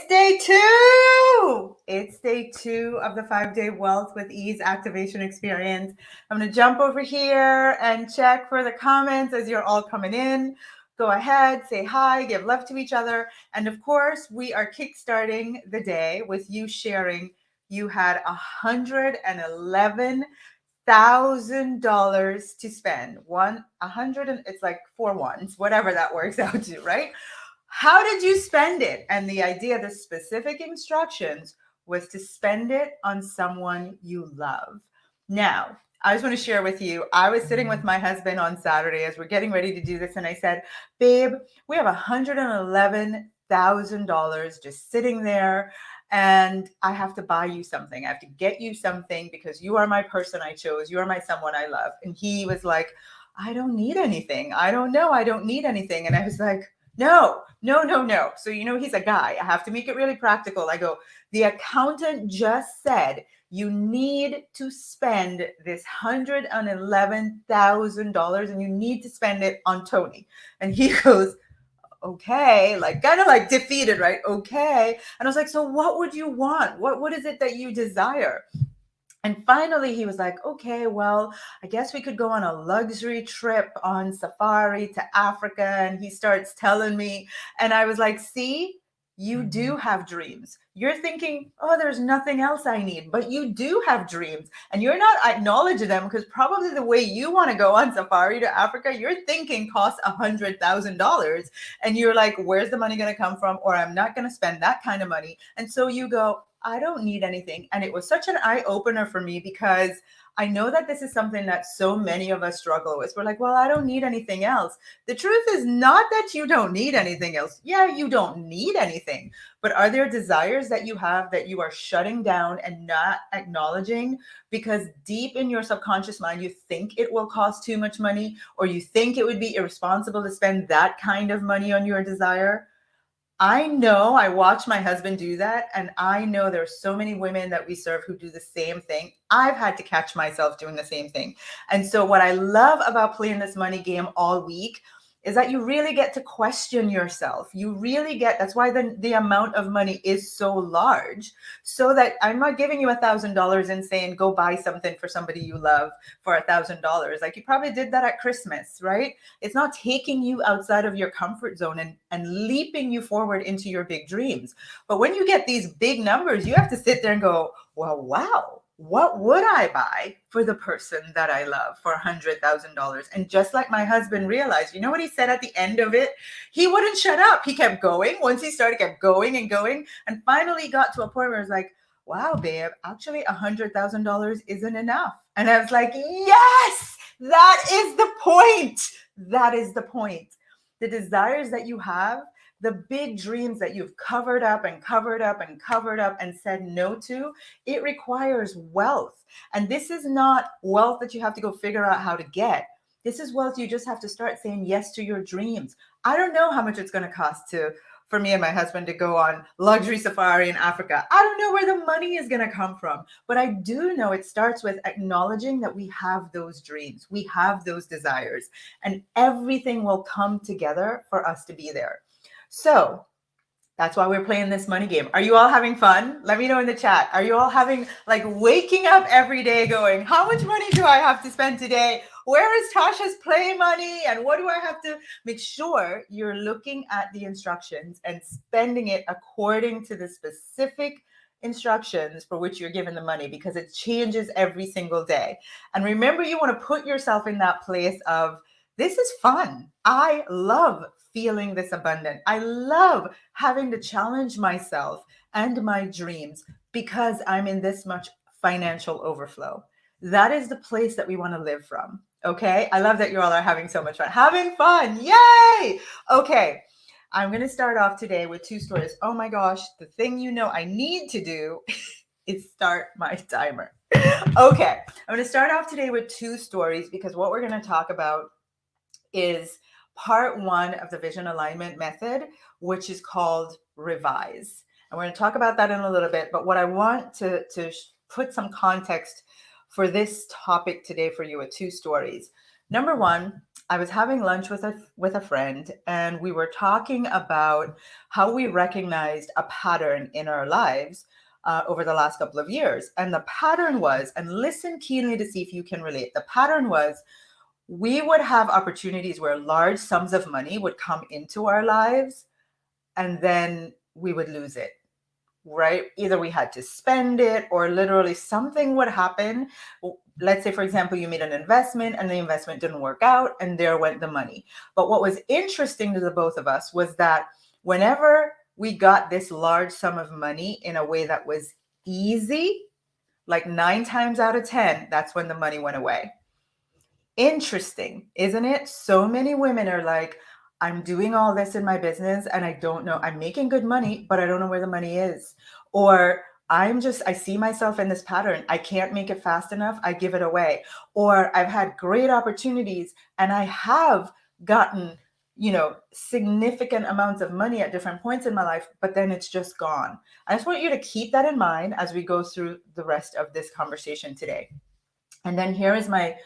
It's day two. It's day two of the 5-day Wealth with Ease activation experience. I'm going to jump over here and check for the comments as you're all coming in. Go ahead, say hi, give love to each other. And of course, we are kickstarting the day with you sharing you had $111,000 to spend. It's like 4 ones, whatever that works out to, right? How did you spend it? And the idea, the specific instructions was to spend it on someone you love. Now, I just want to share with you, I was sitting with my husband on Saturday as we're getting ready to do this. And I said, babe, we have $111,000 just sitting there. And I have to buy you something. I have to get you something because you are my person I chose. You are my someone I love. And he was like, I don't need anything. I don't know. I don't need anything. And I was like, no. So, he's a guy. I have to make it really practical. I go, the accountant just said you need to spend this $111,000 and you need to spend it on Tony. And he goes, okay, kind of defeated, right? Okay. And I was like, so what would you want? What is it that you desire? And finally, he was like, okay, well, I guess we could go on a luxury trip on safari to Africa. And he starts telling me, and I was like, see, you do have dreams. You're thinking, oh, there's nothing else I need, but you do have dreams and you're not acknowledging them because probably the way you want to go on safari to Africa, you're thinking costs $100,000 and you're like, where's the money going to come from? Or I'm not going to spend that kind of money. And so you go, I don't need anything. And it was such an eye opener for me because I know that this is something that so many of us struggle with. We're like, well, I don't need anything else. The truth is not that you don't need anything else. Yeah, you don't need anything. But are there desires that you have that you are shutting down and not acknowledging because deep in your subconscious mind, you think it will cost too much money or you think it would be irresponsible to spend that kind of money on your desire? I know I watch my husband do that. And I know there's so many women that we serve who do the same thing. I've had to catch myself doing the same thing. And so what I love about playing this money game all week is that you really get to question yourself. You really get, that's why the amount of money is so large, so that I'm not giving you $1,000 and saying, go buy something for somebody you love for $1,000. Like you probably did that at Christmas, right? It's not taking you outside of your comfort zone and leaping you forward into your big dreams. But when you get these big numbers, you have to sit there and go, well, wow. What would I buy for the person that I love for $100,000? And just like my husband realized, you know what he said at the end of it? He wouldn't shut up. He kept going. Once he started, kept going and going. And finally got to a point where it was like, wow, babe, actually $100,000 isn't enough. And I was like, yes, that is the point. That is the point. The desires that you have, the big dreams that you've covered up and said no to, it requires wealth. And this is not wealth that you have to go figure out how to get. This is wealth you just have to start saying yes to your dreams. I don't know how much it's going to cost for me and my husband to go on luxury safari in Africa. I don't know where the money is going to come from, but I do know it starts with acknowledging that we have those dreams, we have those desires, and everything will come together for us to be there. So that's why we're playing this money game. Are you all having fun? Let me know in the chat. Are you all having waking up every day going, how much money do I have to spend today? Where is Tasha's play money? And what do I have to make sure you're looking at the instructions and spending it according to the specific instructions for which you're given the money, because it changes every single day. And remember, you want to put yourself in that place of, this is fun. I love feeling this abundant. I love having to challenge myself and my dreams because I'm in this much financial overflow. That is the place that we want to live from. Okay. I love that you all are having so much fun. Having fun. Yay. Okay. I'm going to start off today with 2 stories. Oh my gosh. The thing I need to do is start my timer. Okay. I'm going to start off today with 2 stories because what we're going to talk about is part 1 of the vision alignment method, which is called revise. And we're going to talk about that in a little bit. But what I want to put some context for this topic today for you with 2 stories. Number 1, I was having lunch with a friend, and we were talking about how we recognized a pattern in our lives over the last couple of years. And the pattern was, and listen keenly to see if you can relate. The pattern was we would have opportunities where large sums of money would come into our lives, and then we would lose it, right? Either we had to spend it or literally something would happen. Let's say, for example, you made an investment and the investment didn't work out and there went the money. But what was interesting to the both of us was that whenever we got this large sum of money in a way that was easy, like 9 times out of 10, that's when the money went away. Interesting, isn't it? So many women are like, I'm doing all this in my business and I don't know. I'm making good money, but I don't know where the money is. Or I see myself in this pattern. I can't make it fast enough. I give it away. Or I've had great opportunities and I have gotten, significant amounts of money at different points in my life, but then it's just gone. I just want you to keep that in mind as we go through the rest of this conversation today. And then here is my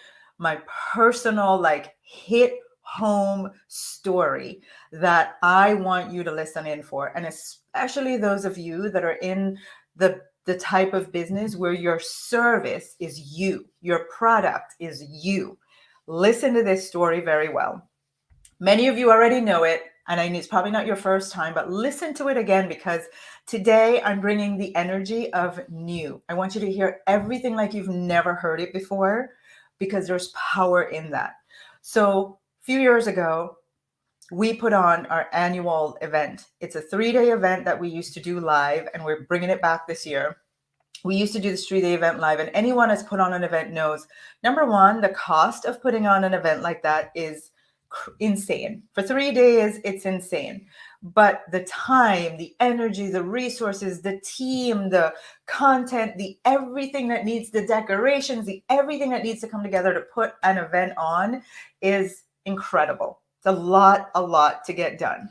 personal like hit home story that I want you to listen in for, and especially those of you that are in the type of business where your service is you, your product is you. Listen to this story very well. Many of you already know it, and it's probably not your first time, but listen to it again because today I'm bringing the energy of new. I want you to hear everything like you've never heard it before because there's power in that. So a few years ago, we put on our annual event. It's a 3-day event that we used to do live, and we're bringing it back this year. We used to do this 3-day event live, and anyone that's put on an event knows, number one, the cost of putting on an event like that is insane. For 3 days, it's insane. But the time, the energy, the resources, the team, the content, the everything that needs, the decorations, the everything that needs to come together to put an event on is incredible. It's a lot to get done.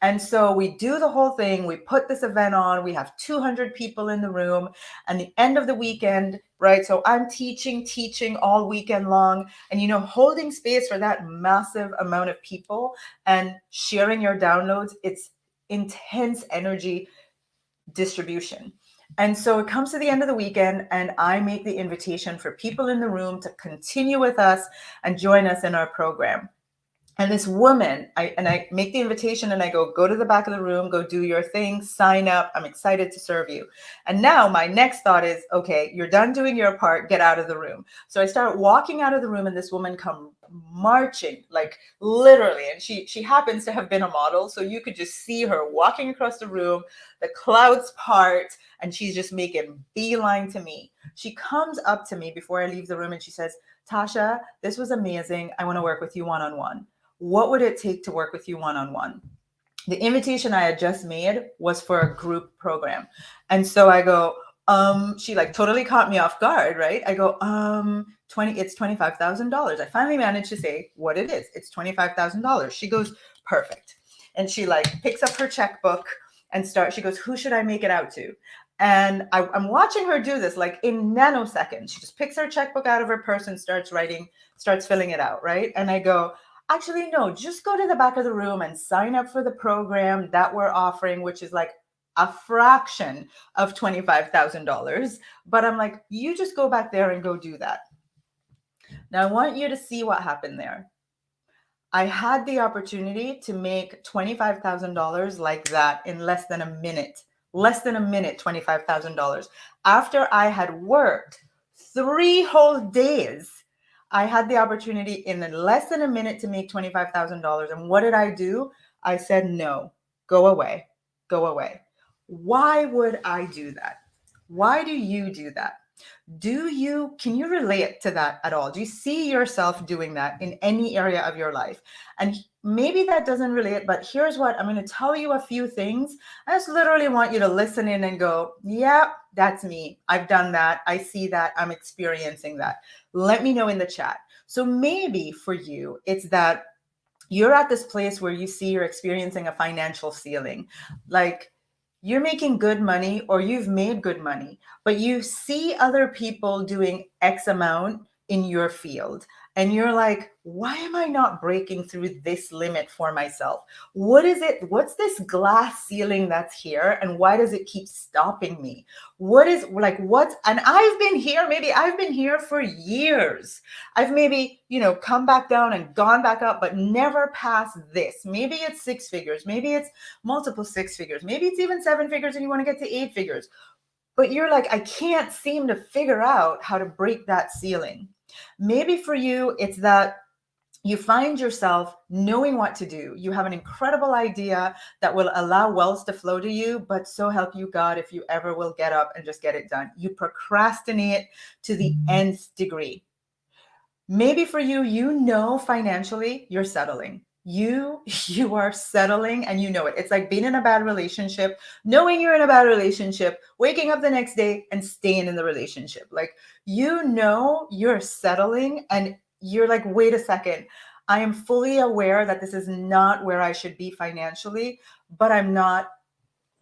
And so we do the whole thing. We put this event on. We have 200 people in the room. And the end of the weekend, right? So I'm teaching all weekend long. And, holding space for that massive amount of people and sharing your downloads, it's intense energy distribution. And so it comes to the end of the weekend, and I make the invitation for people in the room to continue with us and join us in our program. And this woman, I make the invitation and I go to the back of the room, go do your thing, sign up. I'm excited to serve you. And now my next thought is, okay, you're done doing your part, get out of the room. So I start walking out of the room and this woman come marching, like literally. And she happens to have been a model. So you could just see her walking across the room, the clouds part, and she's just making beeline to me. She comes up to me before I leave the room and she says, Tasha, this was amazing. I want to work with you one-on-one. What would it take to work with you one-on-one? The invitation I had just made was for a group program. And so I go, she like totally caught me off guard, right? I go, it's $25,000. I finally managed to say what it is. It's $25,000. She goes, perfect. And she like picks up her checkbook and she goes, who should I make it out to? And I'm watching her do this like in nanoseconds. She just picks her checkbook out of her purse and starts filling it out, right? And I go, actually, no, just go to the back of the room and sign up for the program that we're offering, which is like a fraction of $25,000. But I'm like, you just go back there and go do that. Now, I want you to see what happened there. I had the opportunity to make $25,000 like that in less than a minute, $25,000. After I had worked 3 whole days, I had the opportunity in less than a minute to make $25,000. And what did I do? I said, no, go away. Why would I do that? Why do you do that? Can you relate to that at all? Do you see yourself doing that in any area of your life? And maybe that doesn't relate, but here's what I'm going to tell you a few things. I just literally want you to listen in and go, yeah, that's me. I've done that. I see that. I'm experiencing that. Let me know in the chat. So maybe for you, it's that you're at this place where you see you're experiencing a financial ceiling. Like, you're making good money or you've made good money, but you see other people doing X amount in your field and you're like, why am I not breaking through this limit for myself? What is it? What's this glass ceiling that's here? And why does it keep stopping me? What is like, what's, and maybe I've been here for years. I've maybe, come back down and gone back up, but never past this. Maybe it's 6 figures. Maybe it's multiple 6 figures. Maybe it's even 7 figures and you want to get to 8 figures. But you're like, I can't seem to figure out how to break that ceiling. Maybe for you, it's that you find yourself knowing what to do. You have an incredible idea that will allow wealth to flow to you, but so help you God if you ever will get up and just get it done. You procrastinate to the nth degree. Maybe for you, financially, you're settling. You are settling and you know it. It's like being in a bad relationship, knowing you're in a bad relationship, waking up the next day and staying in the relationship. Like, you're settling and you're like, wait a second. I am fully aware that this is not where I should be financially, but I'm not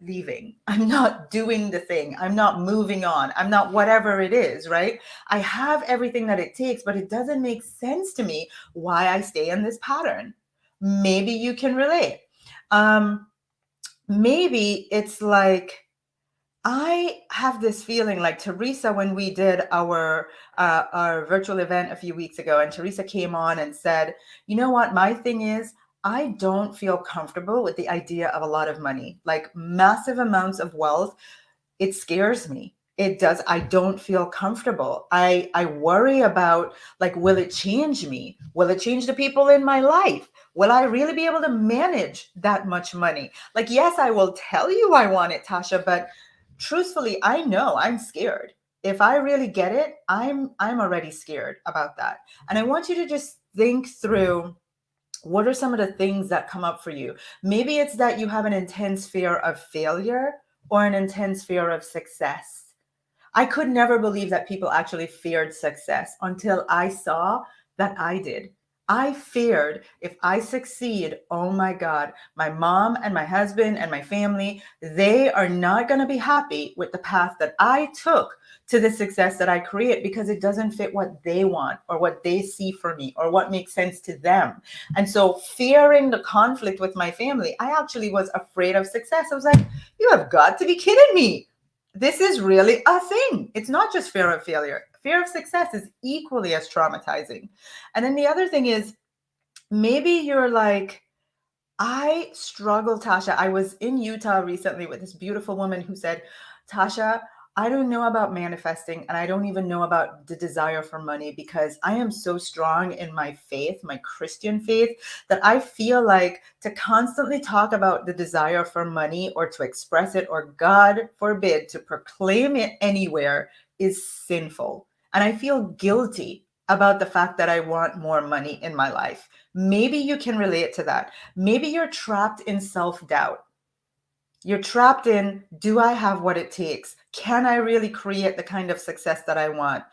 leaving. I'm not doing the thing. I'm not moving on. I'm not whatever it is, right? I have everything that it takes, but it doesn't make sense to me why I stay in this pattern. Maybe you can relate. Maybe it's like, I have this feeling like Teresa, when we did our virtual event a few weeks ago, and Teresa came on and said, you know what, my thing is, I don't feel comfortable with the idea of a lot of money, like massive amounts of wealth. It scares me. It does. I don't feel comfortable. I worry about, like, will it change me? Will it change the people in my life? Will I really be able to manage that much money? Like, yes, I will tell you I want it, Tasha, but truthfully, I know I'm scared. If I really get it, I'm already scared about that. And I want you to just think through, what are some of the things that come up for you? Maybe it's that you have an intense fear of failure or an intense fear of success. I could never believe that people actually feared success until I saw that I did. I feared, if I succeed, oh my God, my mom and my husband and my family, they are not going to be happy with the path that I took to the success that I create, because it doesn't fit what they want or what they see for me or what makes sense to them. And so, fearing the conflict with my family, I actually was afraid of success. I was like, you have got to be kidding me. This is really a thing. It's not just fear of failure. Fear of success is equally as traumatizing. And then the other thing is, maybe you're like, I struggle, Tasha. I was in Utah recently with this beautiful woman who said, Tasha, I don't know about manifesting, and I don't even know about the desire for money, because I am so strong in my faith, my Christian faith, that I feel like to constantly talk about the desire for money or to express it, or God forbid, to proclaim it anywhere, is sinful. And I feel guilty about the fact that I want more money in my life. Maybe you can relate to that. Maybe you're trapped in self-doubt. You're trapped in, do I have what it takes? Can I really create the kind of success that I want?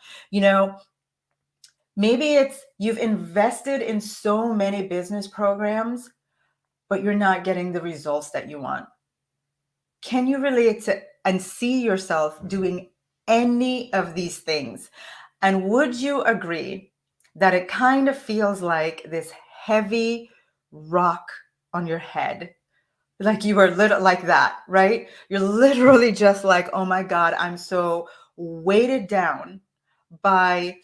Maybe it's you've invested in so many business programs, but you're not getting the results that you want. Can you relate to and see yourself doing any of these things? And would you agree that it kind of feels like this heavy rock on your head? Like you were like that, right? You're literally just like, oh my God, I'm so weighted down by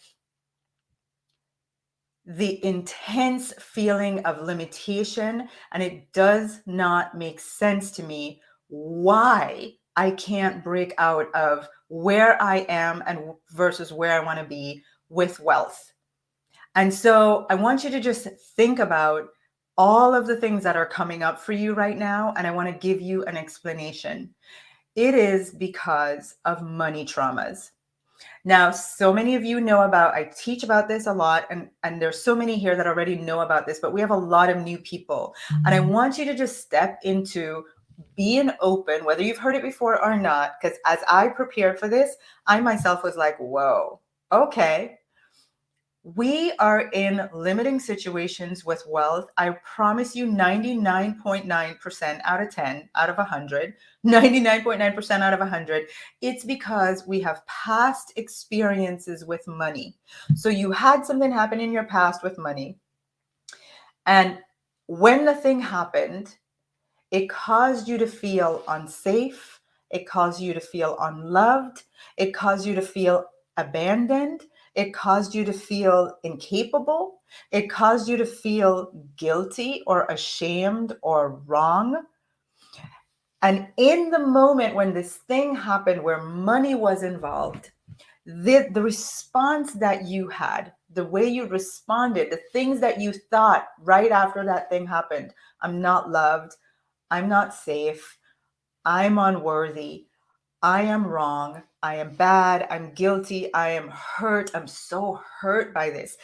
the intense feeling of limitation. And it does not make sense to me why I can't break out of where I am and versus where I want to be with wealth. And so I want you to just think about all of the things that are coming up for you right now. And I want to give you an explanation. It is because of money traumas. Now, so many of you know about, I teach about this a lot, and there's so many here that already know about this, but we have a lot of new people. And I want you to just step into being open, whether you've heard it before or not, because as I prepared for this, I myself was like, whoa, okay. We are in limiting situations with wealth. I promise you 99.9% out of 10, out of 100, 99.9% out of 100, it's because we have past experiences with money. So you had something happen in your past with money. And when the thing happened, it caused you to feel unsafe. It caused you to feel unloved. It caused you to feel abandoned. It caused you to feel incapable. It caused you to feel guilty or ashamed or wrong. And in the moment when this thing happened where money was involved, the response that you had, the way you responded, the things that you thought right after that thing happened, I'm not loved, I'm not safe, I'm unworthy, I am wrong, I am bad, I'm guilty, I am hurt, I'm so hurt by this.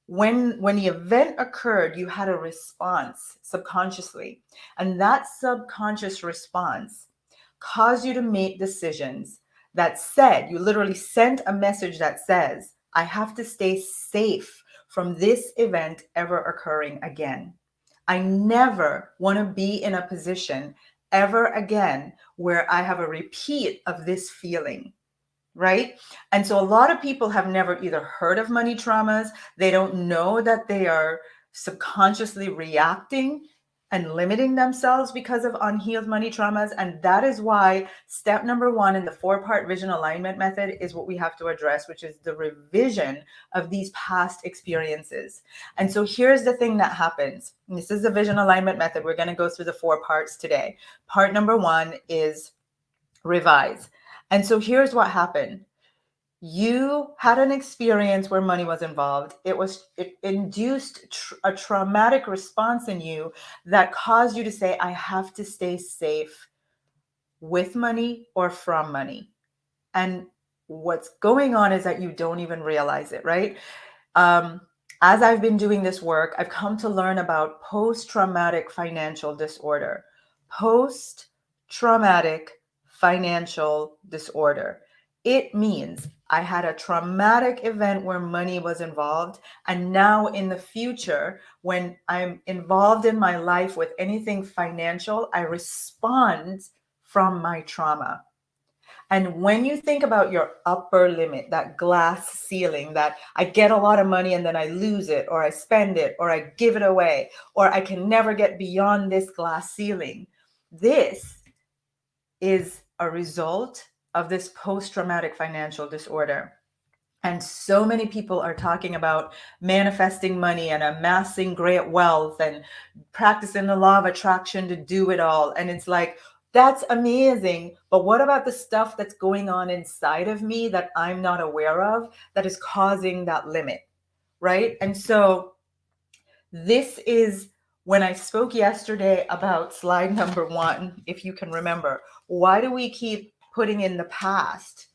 When the event occurred, you had a response subconsciously, and that subconscious response caused you to make decisions that said, you literally sent a message that says, I have to stay safe from this event ever occurring again. I never want to be in a position ever again where I have a repeat of this feeling, right? And so a lot of people have never either heard of money traumas, they don't know that they are subconsciously reacting and limiting themselves because of unhealed money traumas. And that is why step number 1 in the 4-part vision alignment method is what we have to address, which is the revision of these past experiences. And so here's the thing that happens. And this is the vision alignment method. We're going to go through the 4 parts today. Part number 1 is revise. And so here's what happened. You had an experience where money was involved. It induced a traumatic response in you that caused you to say, I have to stay safe with money or from money. And what's going on is that you don't even realize it, right? As I've been doing this work, I've come to learn about post-traumatic financial disorder. Post-traumatic financial disorder. It means I had a traumatic event where money was involved. And now in the future, when I'm involved in my life with anything financial, I respond from my trauma. And when you think about your upper limit, that glass ceiling, that I get a lot of money and then I lose it, or I spend it, or I give it away, or I can never get beyond this glass ceiling, this is a result of this post-traumatic financial disorder. And so many people are talking about manifesting money and amassing great wealth and practicing the law of attraction to do it all. And it's like, that's amazing. But what about the stuff that's going on inside of me that I'm not aware of that is causing that limit? Right. And so this is when I spoke yesterday about slide number 1, if you can remember. Why do we keep putting in the past?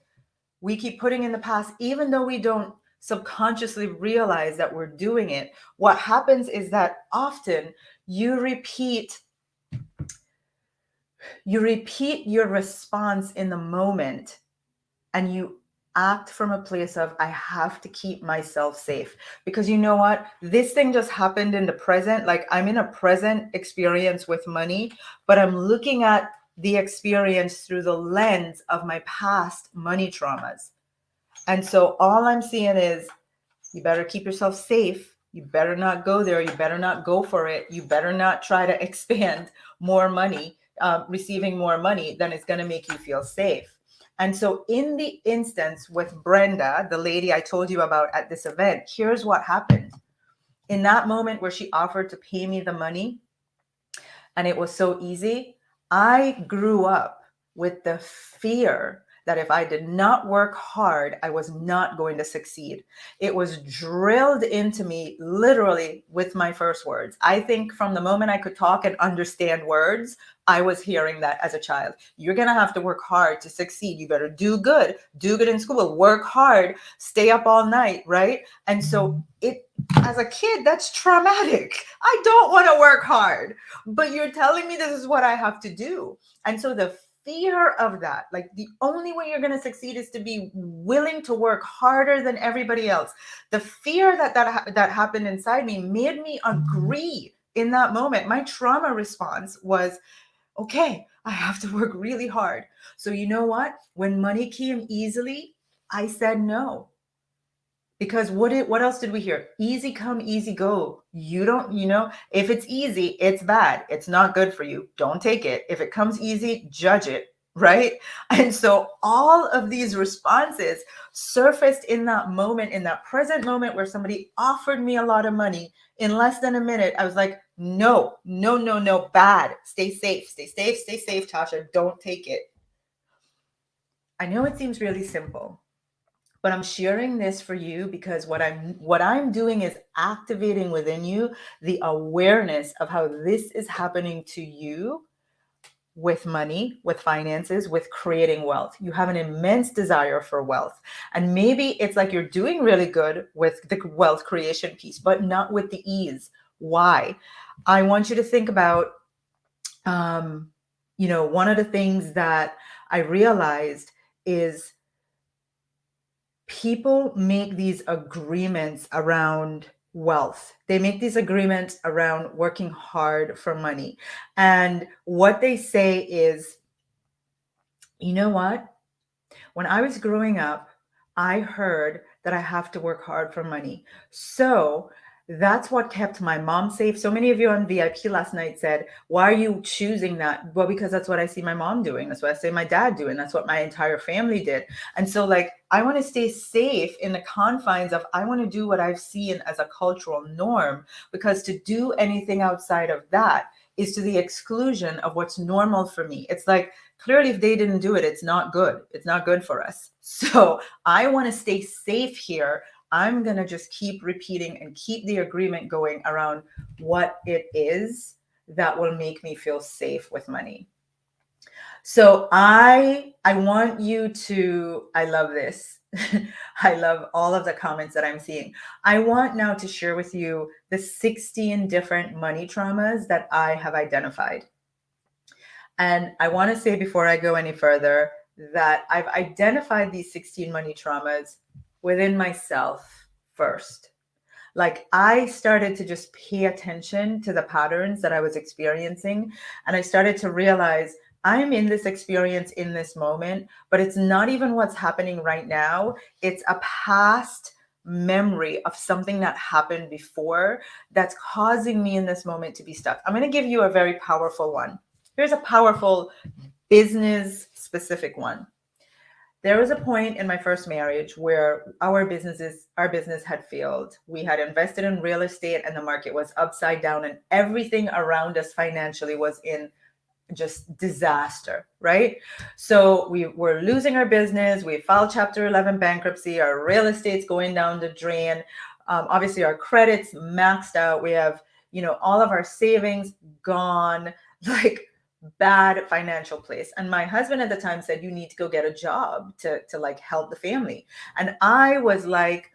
We keep putting in the past, even though we don't subconsciously realize that we're doing it. What happens is that often you repeat your response in the moment, and you act from a place of, I have to keep myself safe. Because you know what? This thing just happened in the present. Like, I'm in a present experience with money, but I'm looking at the experience through the lens of my past money traumas. And so all I'm seeing is, you better keep yourself safe. You better not go there. You better not go for it. You better not try to expand more money, receiving more money than it's going to make you feel safe. And so in the instance with Brenda, the lady I told you about at this event, here's what happened. In that moment where she offered to pay me the money, and it was so easy, I grew up with the fear that if I did not work hard, I was not going to succeed. It was drilled into me literally with my first words. I think from the moment I could talk and understand words, I was hearing that as a child. You're going to have to work hard to succeed. You better do good in school, work hard, stay up all night, right? And so as a kid, that's traumatic. I don't want to work hard, but you're telling me this is what I have to do. And so the fear of that, like the only way you're going to succeed is to be willing to work harder than everybody else. The fear that happened inside me made me agree in that moment. My trauma response was, okay, I have to work really hard. So you know what? When money came easily, I said no. Because what else did we hear? Easy come, easy go. You don't, if it's easy, it's bad. It's not good for you. Don't take it. If it comes easy, judge it, right? And so all of these responses surfaced in that moment, in that present moment where somebody offered me a lot of money. In less than a minute, I was like, no, no, no, no, bad. Stay safe, stay safe, stay safe, Tasha. Don't take it. I know it seems really simple, but I'm sharing this for you because what I'm doing is activating within you the awareness of how this is happening to you with money, with finances, with creating wealth. You have an immense desire for wealth. And maybe it's like you're doing really good with the wealth creation piece, but not with the ease. Why? I want you to think about, one of the things that I realized is people make these agreements around wealth. They make these agreements around working hard for money. And what they say is, you know what? When I was growing up, I heard that I have to work hard for money. So that's what kept my mom safe. So many of you on VIP last night said, why are you choosing that? Well, because that's what I see my mom doing. That's what I see my dad doing. That's what my entire family did. And so like, I want to stay safe in the confines of, I want to do what I've seen as a cultural norm, because to do anything outside of that is to the exclusion of what's normal for me. It's like, clearly, if they didn't do it, it's not good. It's not good for us. So I want to stay safe here. I'm going to just keep repeating and keep the agreement going around what it is that will make me feel safe with money. So I want you to, I love this. I love all of the comments that I'm seeing. I want now to share with you the 16 different money traumas that I have identified. And I want to say before I go any further that I've identified these 16 money traumas within myself first. Like I started to just pay attention to the patterns that I was experiencing. And I started to realize I'm in this experience in this moment, but it's not even what's happening right now. It's a past memory of something that happened before that's causing me in this moment to be stuck. I'm going to give you a very powerful one. Here's a powerful business specific one. There was a point in my first marriage where our business had failed. We had invested in real estate and the market was upside down and everything around us financially was in just disaster, right? So we were losing our business. We filed Chapter 11 bankruptcy. Our real estate's going down the drain. Obviously, our credit's maxed out. We have, all of our savings gone. Like, bad financial place. And my husband at the time said, you need to go get a job to like help the family. And I was like,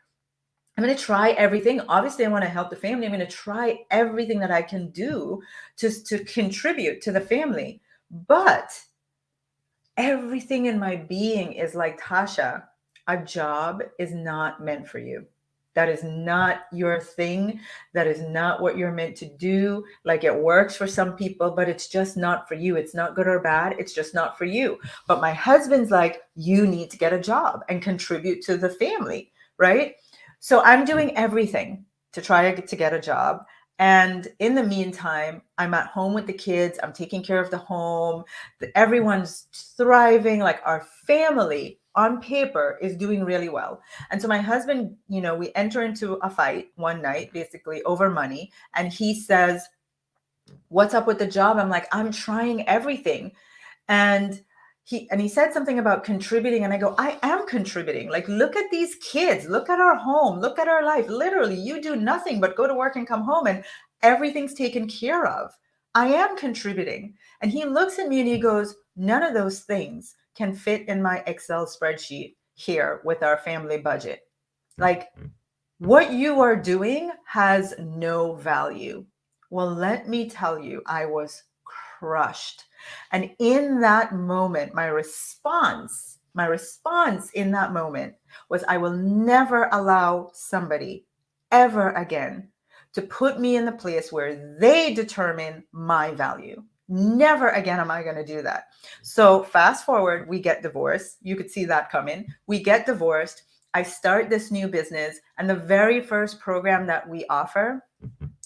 I'm going to try everything. Obviously, I want to help the family. I'm going to try everything that I can do to contribute to the family. But everything in my being is like, Tasha, a job is not meant for you. That is not your thing. That is not what you're meant to do. Like, it works for some people, but it's just not for you. It's not good or bad. It's just not for you. But my husband's like, you need to get a job and contribute to the family, right? So I'm doing everything to try to get a job. And in the meantime, I'm at home with the kids. I'm taking care of the home. Everyone's thriving. Like, our family on paper is doing really well. And so my husband, we enter into a fight one night, basically over money. And he says, what's up with the job? I'm like, I'm trying everything. And he said something about contributing. And I go, I am contributing. Like, look at these kids, look at our home, look at our life. Literally, you do nothing but go to work and come home and everything's taken care of. I am contributing. And he looks at me and he goes, none of those things can fit in my Excel spreadsheet here with our family budget. Like, what you are doing has no value. Well, let me tell you, I was crushed. And in that moment, my response in that moment was, I will never allow somebody ever again to put me in the place where they determine my value. Never again am I going to do that. So fast forward, we get divorced. You could see that coming. We get divorced. I start this new business, and the very first program that we offer,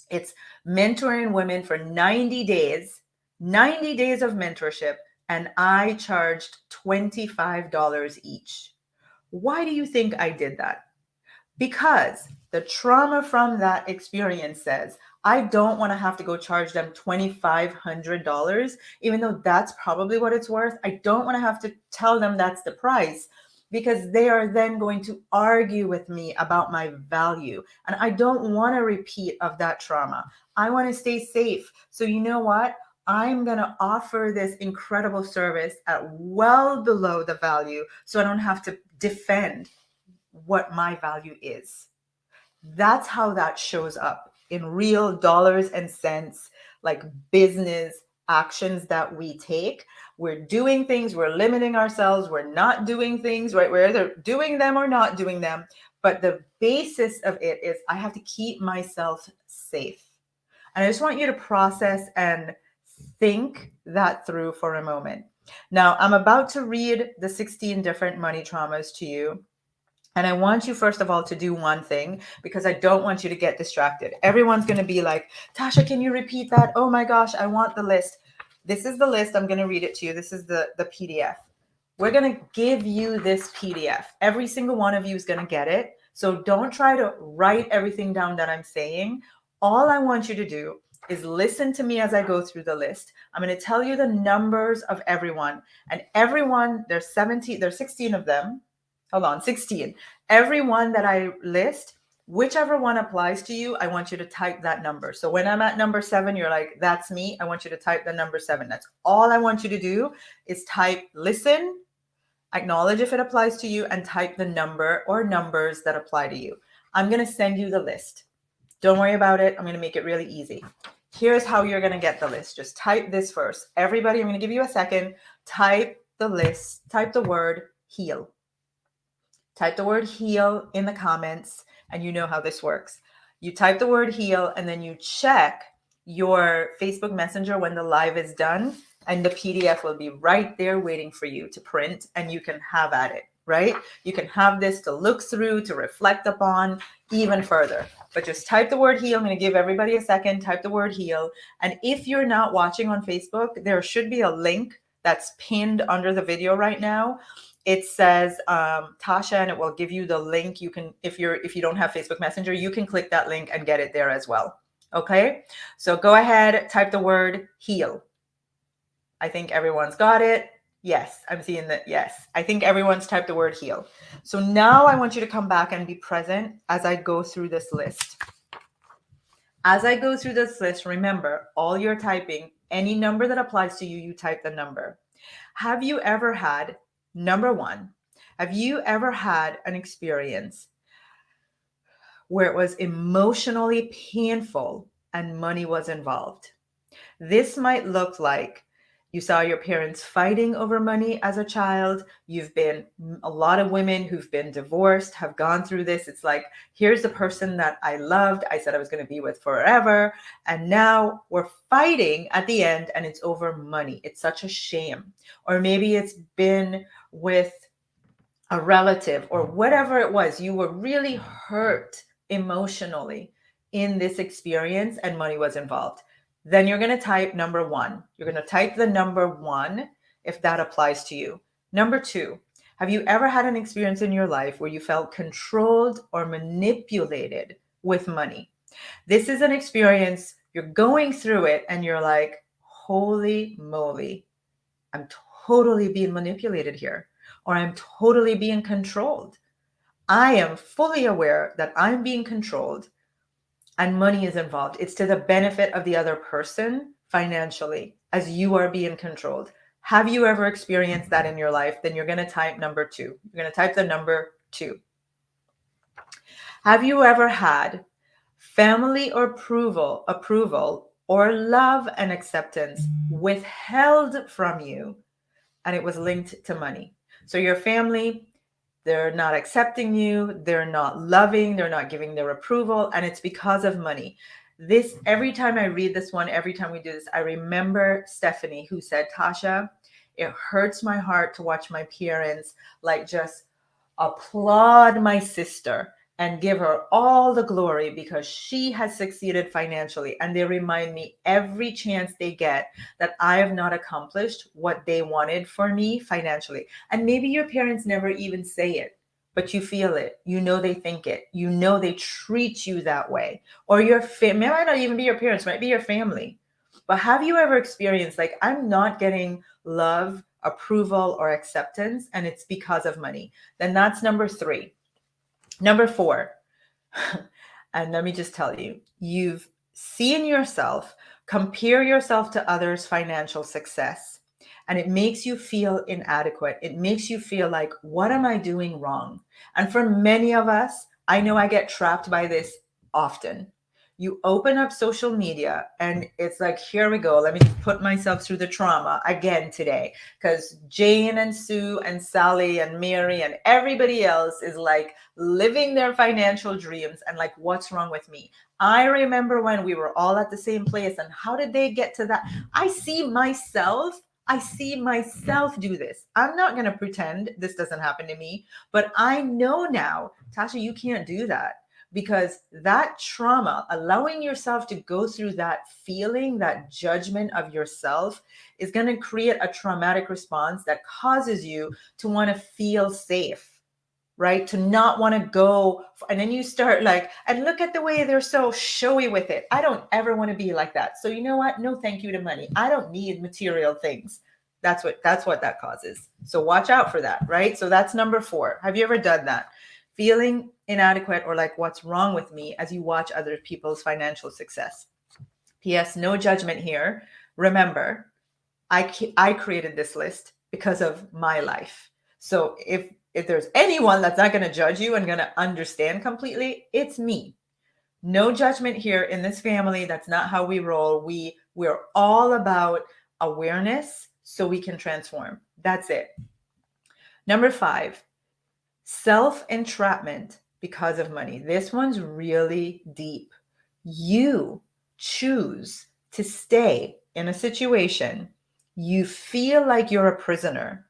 it's mentoring women for 90 days, 90 days of mentorship, and I charged $25 each. Why do you think I did that? Because the trauma from that experience says, I don't want to have to go charge them $2,500, even though that's probably what it's worth. I don't want to have to tell them that's the price, because they are then going to argue with me about my value. And I don't want a repeat of that trauma. I want to stay safe. So you know what? I'm going to offer this incredible service at well below the value, so I don't have to defend what my value is. That's how that shows up in real dollars and cents, like business actions that we take. We're doing things, we're limiting ourselves, we're not doing things, right? We're either doing them or not doing them. But the basis of it is, I have to keep myself safe. And I just want you to process and think that through for a moment. Now, I'm about to read the 16 different money traumas to you. And I want you, first of all, to do one thing, because I don't want you to get distracted. Everyone's going to be like, Tasha, can you repeat that? Oh my gosh, I want the list. This is the list. I'm going to read it to you. This is the PDF. We're going to give you this PDF. Every single one of you is going to get it. So don't try to write everything down that I'm saying. All I want you to do is listen to me as I go through the list. I'm going to tell you the numbers of everyone. And everyone, there's 16 of them. Hold on, 16. Every one that I list, whichever one applies to you, I want you to type that number. So when I'm at number 7, you're like, that's me. I want you to type the number 7. That's all I want you to do, is type listen, acknowledge if it applies to you, and type the number or numbers that apply to you. I'm going to send you the list. Don't worry about it. I'm going to make it really easy. Here's how you're going to get the list. Just type this first. Everybody, I'm going to give you a second. Type the list. Type the word heal. Type the word heal in the comments, and you know how this works. You type the word heal, and then you check your Facebook Messenger when the live is done, and the PDF will be right there waiting for you to print, and you can have at it, right? You can have this to look through, to reflect upon even further. But just type the word heal. I'm going to give everybody a second. Type the word heal. And if you're not watching on Facebook, there should be a link that's pinned under the video right now. It says Tasha, and it will give you the link. You can, if you don't have Facebook Messenger, you can click that link and get it there as well. Okay, so go ahead, type the word heal. I think everyone's got it. Yes, I'm seeing that. Yes, I think everyone's typed the word heal. So now I want you to come back and be present as I go through this list. As I go through this list, remember, all you're typing, any number that applies to you, you type the number. Have you ever had, number one, have you ever had an experience where it was emotionally painful and money was involved? This might look like you saw your parents fighting over money as a child. A lot of women who've been divorced have gone through this. It's like, here's the person that I loved, I said I was going to be with forever, and now we're fighting at the end and it's over money. It's such a shame. Or maybe it's been with a relative or whatever it was. You were really hurt emotionally in this experience and money was involved. Then you're going to type number 1. You're going to type the number 1 if that applies to you. Number 2, have you ever had an experience in your life where you felt controlled or manipulated with money? This is an experience, you're going through it and you're like, holy moly, I'm totally being manipulated here, or I'm totally being controlled. I am fully aware that I'm being controlled and money is involved. It's to the benefit of the other person financially as you are being controlled. Have you ever experienced that in your life? Then you're going to type number 2. You're going to type the number 2. Have you ever had family or approval or love and acceptance withheld from you, and it was linked to money. So your family, they're not accepting you, they're not loving, they're not giving their approval, and it's because of money. This, every time I read this one, every time we do this, I remember Stephanie, who said, Tasha, it hurts my heart to watch my parents like just applaud my sister and give her all the glory because she has succeeded financially. And they remind me every chance they get that I have not accomplished what they wanted for me financially. And maybe your parents never even say it, but you feel it. You know they think it. You know they treat you that way. Or your family, might not even be your parents, might be your family. But have you ever experienced like, I'm not getting love, approval, or acceptance, and it's because of money? Then that's number 3. Number 4, and let me just tell you, you've seen yourself compare yourself to others' financial success, and it makes you feel inadequate. It makes you feel like, what am I doing wrong? And for many of us, I know I get trapped by this often. You open up social media and it's like, here we go. Let me just put myself through the trauma again today. Because Jane and Sue and Sally and Mary and everybody else is like living their financial dreams, and like, what's wrong with me? I remember when we were all at the same place, and how did they get to that? I see myself do this. I'm not going to pretend this doesn't happen to me, but I know now, Tasha, you can't do that, because that trauma, allowing yourself to go through that feeling, that judgment of yourself, is going to create a traumatic response that causes you to want to feel safe, right? To not want to go. And then you start like, and look at the way they're so showy with it. I don't ever want to be like that. So you know what? No, thank you to money. I don't need material things. That's what that causes. So watch out for that, right? So that's number 4. Have you ever done that? Feeling inadequate or like, what's wrong with me, as you watch other people's financial success. P.S. No judgment here. Remember, I created this list because of my life. So if there's anyone that's not going to judge you and going to understand completely, it's me. No judgment here in this family. That's not how we roll. We're all about awareness so we can transform. That's it. Number 5, self-entrapment because of money. This one's really deep. You choose to stay in a situation. You feel like you're a prisoner,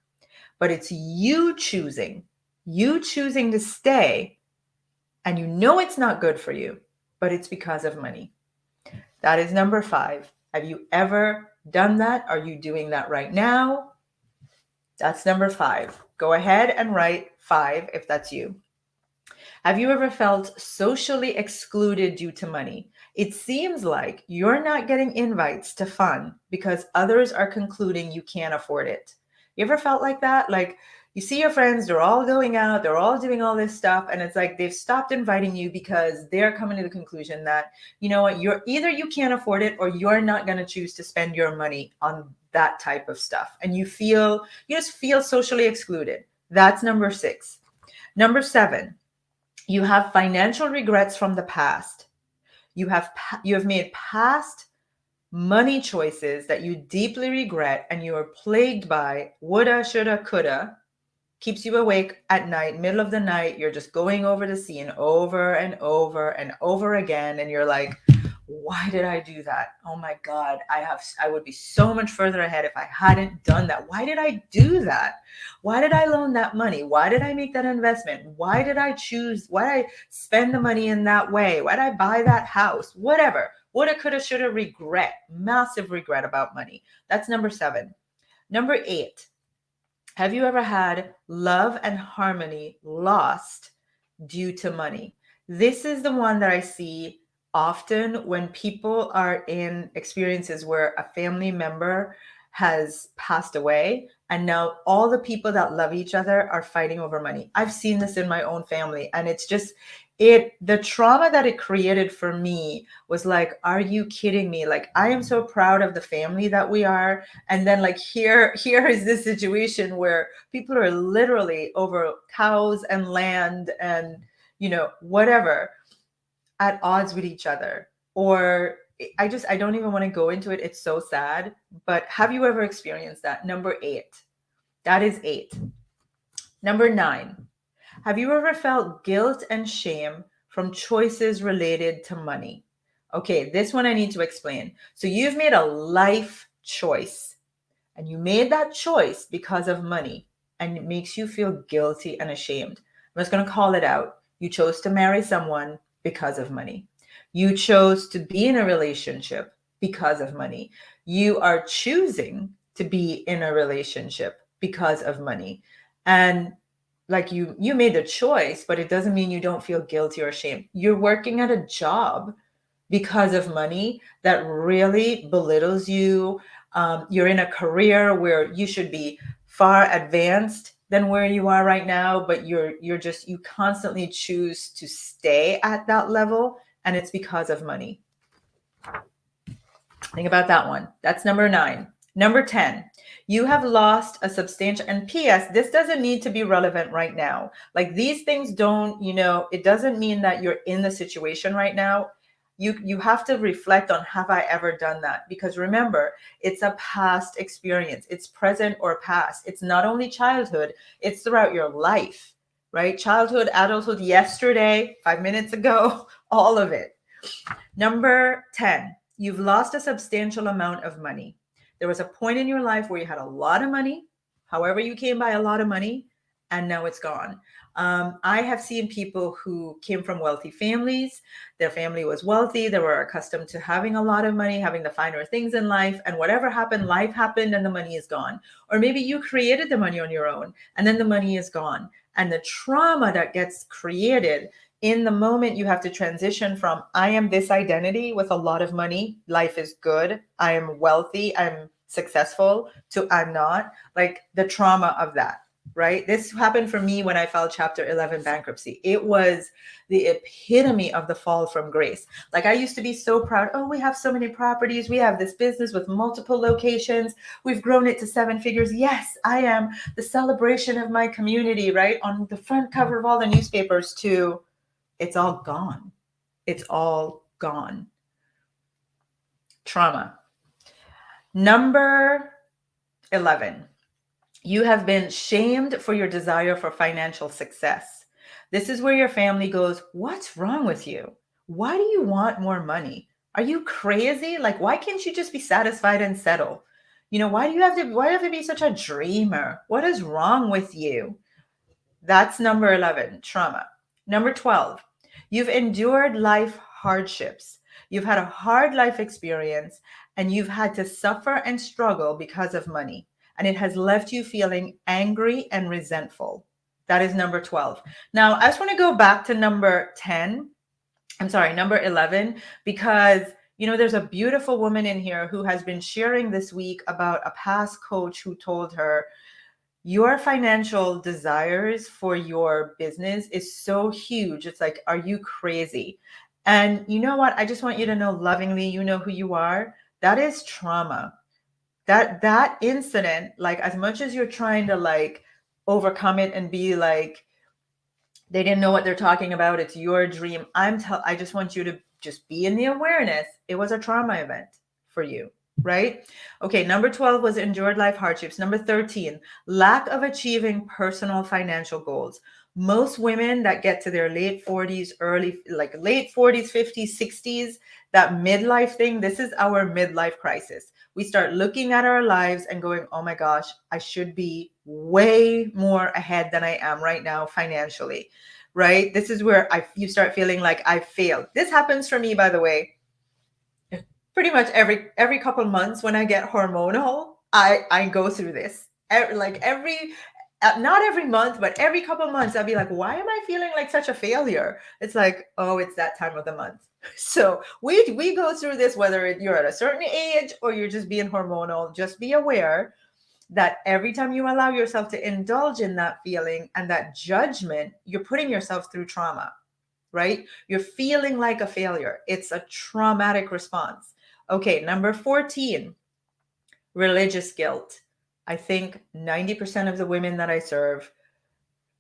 but it's you choosing to stay, and you know it's not good for you, but it's because of money. That is number 5. Have you ever done that? Are you doing that right now? That's number 5. Go ahead and write 5 if that's you. Have you ever felt socially excluded due to money? It seems like you're not getting invites to fun because others are concluding you can't afford it. You ever felt like that? Like, you see your friends, they're all going out, they're all doing all this stuff, and it's like they've stopped inviting you because they're coming to the conclusion that, you know what, you're either you can't afford it or you're not going to choose to spend your money on that type of stuff. And you just feel socially excluded. That's number 6. Number 7, you have financial regrets from the past. You have made past money choices that you deeply regret, and you are plagued by woulda, shoulda, coulda. Keeps you awake at night, middle of the night. You're just going over the scene over and over and over again, and you're like, why did I do that? Oh my God, I would be so much further ahead if I hadn't done that. Why did I do that? Why did I loan that money? Why did I make that investment? Why did I spend the money in that way? Why did I buy that house? Whatever. Woulda, coulda, shoulda, regret. Massive regret about money. That's number 7. Number 8. Have you ever had love and harmony lost due to money? This is the one that I see often when people are in experiences where a family member has passed away, and now all the people that love each other are fighting over money. I've seen this in my own family, and it's just the trauma that it created for me was like, are you kidding me? Like, I am so proud of the family that we are, and then like here is this situation where people are literally over cows and land and whatever, at odds with each other. Or I don't even want to go into it. It's so sad. But have you ever experienced that? Number 8. That is 8. Number 9. Have you ever felt guilt and shame from choices related to money? Okay, this one I need to explain. So you've made a life choice, and you made that choice because of money, and it makes you feel guilty and ashamed. I'm just going to call it out. You chose to marry someone because of money. You chose to be in a relationship because of money. You are choosing to be in a relationship because of money. And like you made the choice, but it doesn't mean you don't feel guilty or ashamed. You're working at a job because of money that really belittles you. You're in a career where you should be far advanced than where you are right now, but you constantly choose to stay at that level, and it's because of money. Think about that one. That's number 9. Number 10, you have lost a substantial, and PS, this doesn't need to be relevant right now. Like these things don't, it doesn't mean that you're in the situation right now. You have to reflect on, have I ever done that? Because remember, it's a past experience. It's present or past. It's not only childhood, it's throughout your life, right? Childhood, adulthood, yesterday, 5 minutes ago, all of it. Number 10, you've lost a substantial amount of money. There was a point in your life where you had a lot of money, however you came by a lot of money, and now it's gone. I have seen people who came from wealthy families. Their family was wealthy. They were accustomed to having a lot of money, having the finer things in life, and whatever happened, life happened and the money is gone. Or maybe you created the money on your own and then the money is gone. And the trauma that gets created in the moment, you have to transition from, I am this identity with a lot of money, life is good, I am wealthy, I'm successful, to I'm not, like the trauma of that, right? This happened for me when I filed Chapter 11 bankruptcy. It was the epitome of the fall from grace. Like I used to be so proud. Oh, we have so many properties. We have this business with multiple locations. We've grown it to 7 figures. Yes, I am the celebration of my community, right? On the front cover of all the newspapers too. It's all gone. It's all gone. Trauma. Number 11. You have been shamed for your desire for financial success. This is where your family goes, what's wrong with you? Why do you want more money? Are you crazy? Like, why can't you just be satisfied and settle? Why do you have to be such a dreamer? What is wrong with you? That's number 11, trauma. Number 12, you've endured life hardships. You've had a hard life experience and you've had to suffer and struggle because of money. And it has left you feeling angry and resentful. That is number 12. Now, I just want to go back to number 11, because there's a beautiful woman in here who has been sharing this week about a past coach who told her, your financial desires for your business is so huge. It's like, are you crazy? And you know what? I just want you to know lovingly, you know who you are. That is trauma. That incident, like as much as you're trying to like overcome it and be like, they didn't know what they're talking about, it's your dream. I just want you to just be in the awareness. It was a trauma event for you. Right? Okay, number 12 was endured life hardships. Number 13, lack of achieving personal financial goals. Most women that get to their late 40s, late 40s, 50s, 60s, that midlife thing, this is our midlife crisis. We start looking at our lives and going, oh my gosh, I should be way more ahead than I am right now financially, right? This is where you start feeling like I failed. This happens for me, by the way, pretty much every couple months when I get hormonal, I go through this. Not every month, but every couple months, I'll be like, why am I feeling like such a failure? It's like, oh, it's that time of the month. So we go through this, whether you're at a certain age or you're just being hormonal. Just be aware that every time you allow yourself to indulge in that feeling and that judgment, you're putting yourself through trauma, right? You're feeling like a failure. It's a traumatic response. Okay, number 14, religious guilt. I think 90% of the women that I serve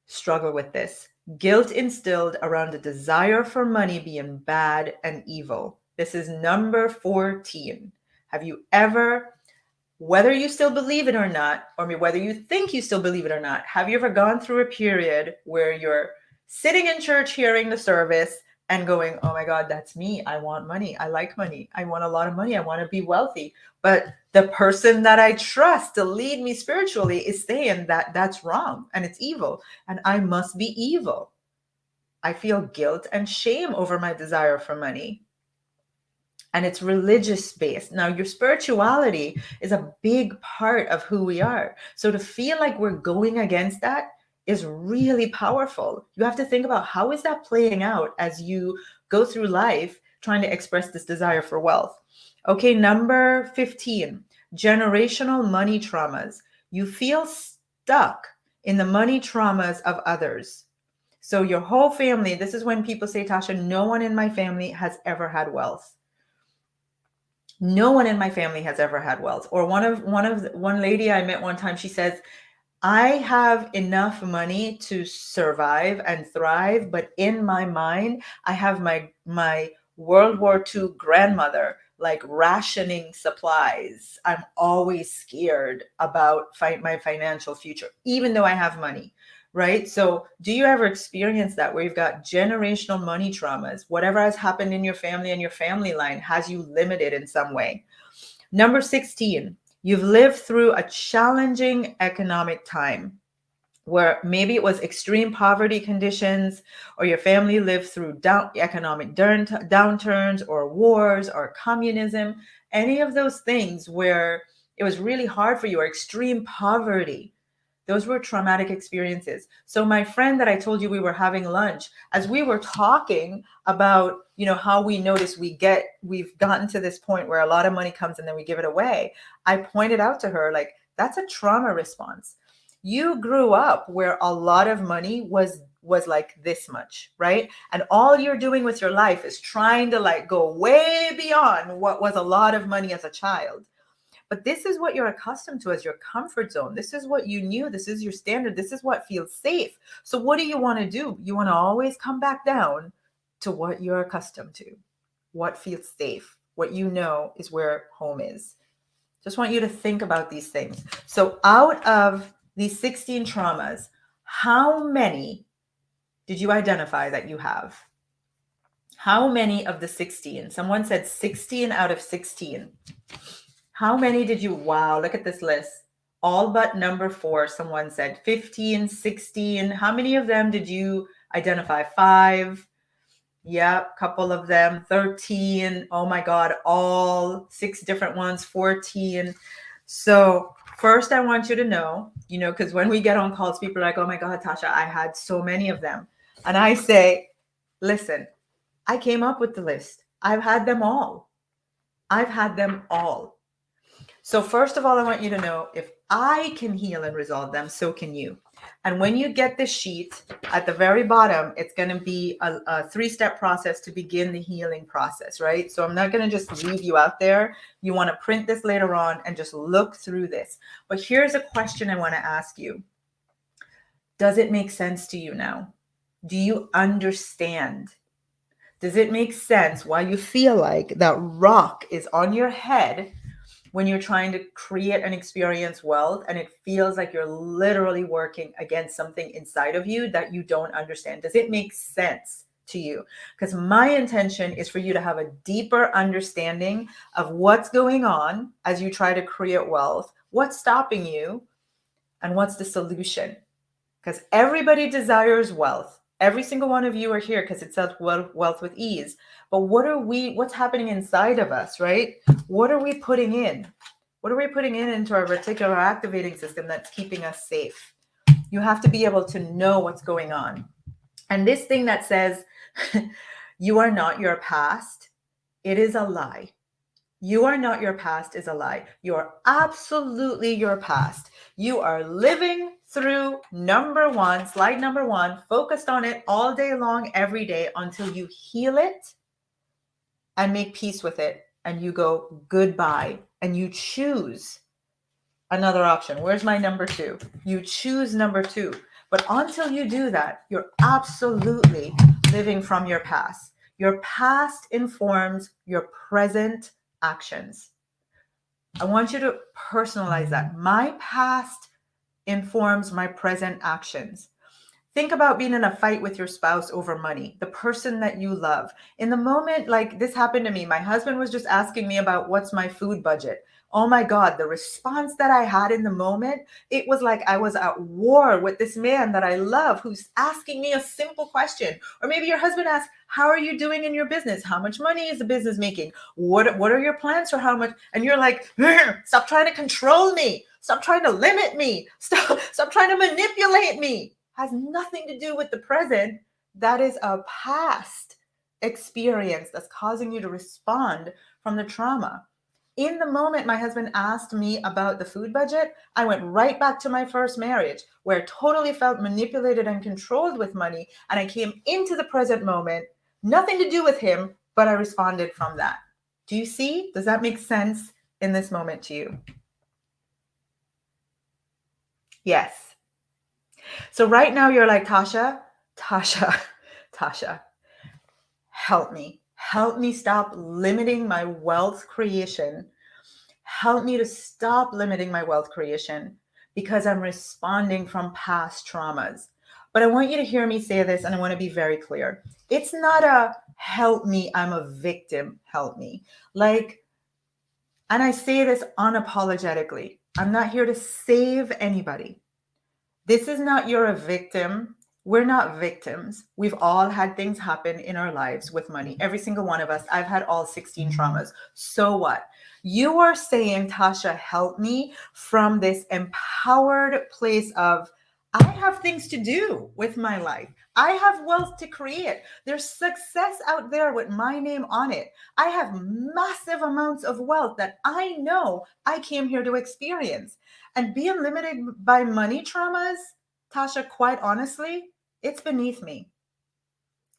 struggle with this. Guilt instilled around the desire for money being bad and evil. This is number 14. Have you ever, whether you still believe it or not, or whether you think you still believe it or not, have you ever gone through a period where you're sitting in church hearing the service and going, oh my God, that's me. I want money. I like money. I want a lot of money. I want to be wealthy. But the person that I trust to lead me spiritually is saying that that's wrong and it's evil and I must be evil. I feel guilt and shame over my desire for money. And it's religious based. Now, your spirituality is a big part of who we are. So to feel like we're going against that is really powerful. You have to think about, how is that playing out as you go through life trying to express this desire for wealth? Okay, number 15, generational money traumas. You feel stuck in the money traumas of others. So your whole family, this is when people say, Tasha, no one in my family has ever had wealth. No one in my family has ever had wealth. Or one lady I met one time, she says, I have enough money to survive and thrive, but in my mind, I have my World War II grandmother like rationing supplies. I'm always scared about my financial future, even though I have money. Right? So do you ever experience that where you've got generational money traumas? Whatever has happened in your family and your family line has you limited in some way. Number 16, you've lived through a challenging economic time where maybe it was extreme poverty conditions, or your family lived through economic downturns or wars or communism, any of those things where it was really hard for you, or extreme poverty. Those were traumatic experiences. So my friend that I told you we were having lunch, as we were talking about, how we notice we've gotten to this point where a lot of money comes and then we give it away. I pointed out to her, like, that's a trauma response. You grew up where a lot of money was like this much, right? And all you're doing with your life is trying to like go way beyond what was a lot of money as a child. But this is what you're accustomed to as your comfort zone. This is what you knew. This is your standard. This is what feels safe. So what do you want to do? You want to always come back down to what you're accustomed to, what feels safe, what you know is where home is. Just want you to think about these things. So out of these 16 traumas, how many did you identify that you have? How many of the 16? Someone said 16 out of 16. How many did you, wow, look at this list. All but number 4, someone said 15, 16. How many of them did you identify? 5. Yeah, a couple of them. 13. Oh my God, all 6 different ones. 14. So first I want you to know, because when we get on calls, people are like, oh my God, Tasha, I had so many of them. And I say, listen, I came up with the list. I've had them all. I've had them all. So first of all, I want you to know, if I can heal and resolve them, so can you. And when you get this sheet, at the very bottom, it's going to be a 3-step process to begin the healing process, right? So I'm not going to just leave you out there. You want to print this later on and just look through this. But here's a question I want to ask you. Does it make sense to you now? Do you understand? Does it make sense why you feel like that rock is on your head when you're trying to create and experience wealth, and it feels like you're literally working against something inside of you that you don't understand? Does it make sense to you? Because my intention is for you to have a deeper understanding of what's going on as you try to create wealth, what's stopping you, and what's the solution. Because everybody desires wealth. Every single one of you are here because it says wealth with ease. But what's happening inside of us, right? What are we putting in? What are we putting into our reticular activating system that's keeping us safe? You have to be able to know what's going on. And this thing that says you are not your past, it is a lie. You are not your past is a lie. You are absolutely your past. You are living through slide number 1, focused on it all day long, every day, until you heal it and make peace with it. And you go goodbye and you choose another option. Where's my number 2? You choose number 2. But until you do that, you're absolutely living from your past. Your past informs your present actions. I want you to personalize that. My past informs my present actions. Think about being in a fight with your spouse over money, the person that you love. In the moment, like this happened to me, my husband was just asking me about what's my food budget. Oh my God, the response that I had in the moment, it was like I was at war with this man that I love who's asking me a simple question. Or maybe your husband asks, how are you doing in your business? How much money is the business making? What are your plans for how much? And you're like, stop trying to control me. Stop trying to limit me. Stop trying to manipulate me. Has nothing to do with the present. That is a past experience that's causing you to respond from the trauma. In the moment my husband asked me about the food budget, I went right back to my first marriage where I totally felt manipulated and controlled with money. And I came into the present moment, nothing to do with him, but I responded from that. Do you see? Does that make sense in this moment to you? Yes. So right now you're like, Tasha, help me stop limiting my wealth creation. Help me to stop limiting my wealth creation because I'm responding from past traumas. But I want you to hear me say this, and I want to be very clear. It's not a help me, I'm a victim, help me. Like, and I say this unapologetically. I'm not here to save anybody. This is not you're a victim. We're not victims. We've all had things happen in our lives with money. Every single one of us. I've had all 16 traumas. So what? You are saying, Tasha, help me from this empowered place of, I have things to do with my life. I have wealth to create. There's success out there with my name on it. I have massive amounts of wealth that I know I came here to experience. And being limited by money traumas, Tasha, quite honestly, it's beneath me.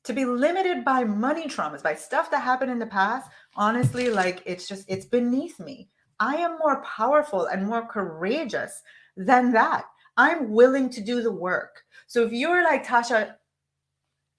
To be limited by money traumas, by stuff that happened in the past, honestly, like it's beneath me. I am more powerful and more courageous than that. I'm willing to do the work. So if you're like, Tasha,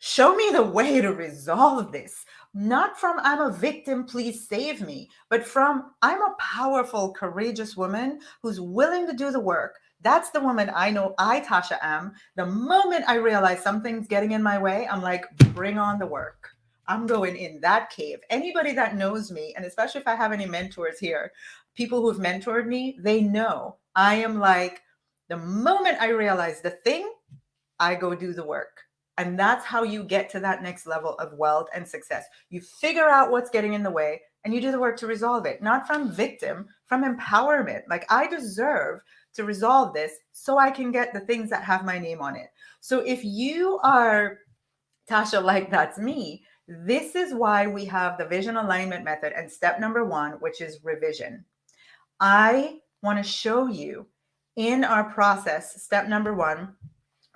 show me the way to resolve this. Not from I'm a victim, please save me, but from I'm a powerful, courageous woman who's willing to do the work. That's the woman I know I, Tasha, am. The moment I realize something's getting in my way, I'm like, bring on the work. I'm going in that cave. Anybody that knows me, and especially if I have any mentors here, people who've mentored me, they know I am like, the moment I realize the thing, I go do the work. And that's how you get to that next level of wealth and success. You figure out what's getting in the way and you do the work to resolve it, not from victim, from empowerment. Like, I deserve to resolve this so I can get the things that have my name on it. So if you are, Tasha, like that's me, this is why we have the vision alignment method and step number 1, which is revision. I want to show you in our process, step number 1,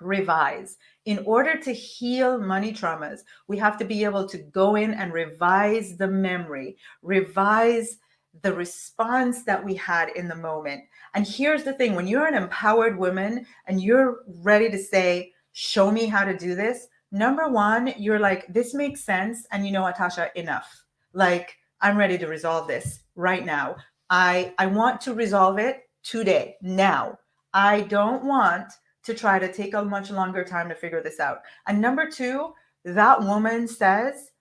revise. In order to heal money traumas, we have to be able to go in and revise the memory, revise the response that we had in the moment. And here's the thing, when you're an empowered woman and you're ready to say, show me how to do this, number 1, you're like, this makes sense. And you know what, Tasha, enough. Like, I'm ready to resolve this right now. I want to resolve it today, now. I don't want to try to take a much longer time to figure this out. And number 2, that woman says,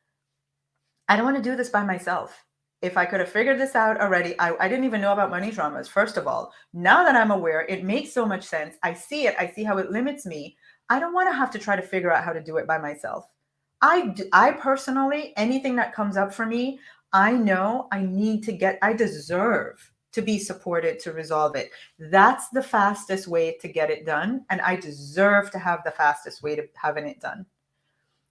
I don't want to do this by myself. If I could have figured this out already, I didn't even know about money traumas, first of all. Now that I'm aware, it makes so much sense. I see it. I see how it limits me. I don't want to have to try to figure out how to do it by myself. I personally, anything that comes up for me, I know I deserve to be supported to resolve it. That's the fastest way to get it done. And I deserve to have the fastest way to having it done.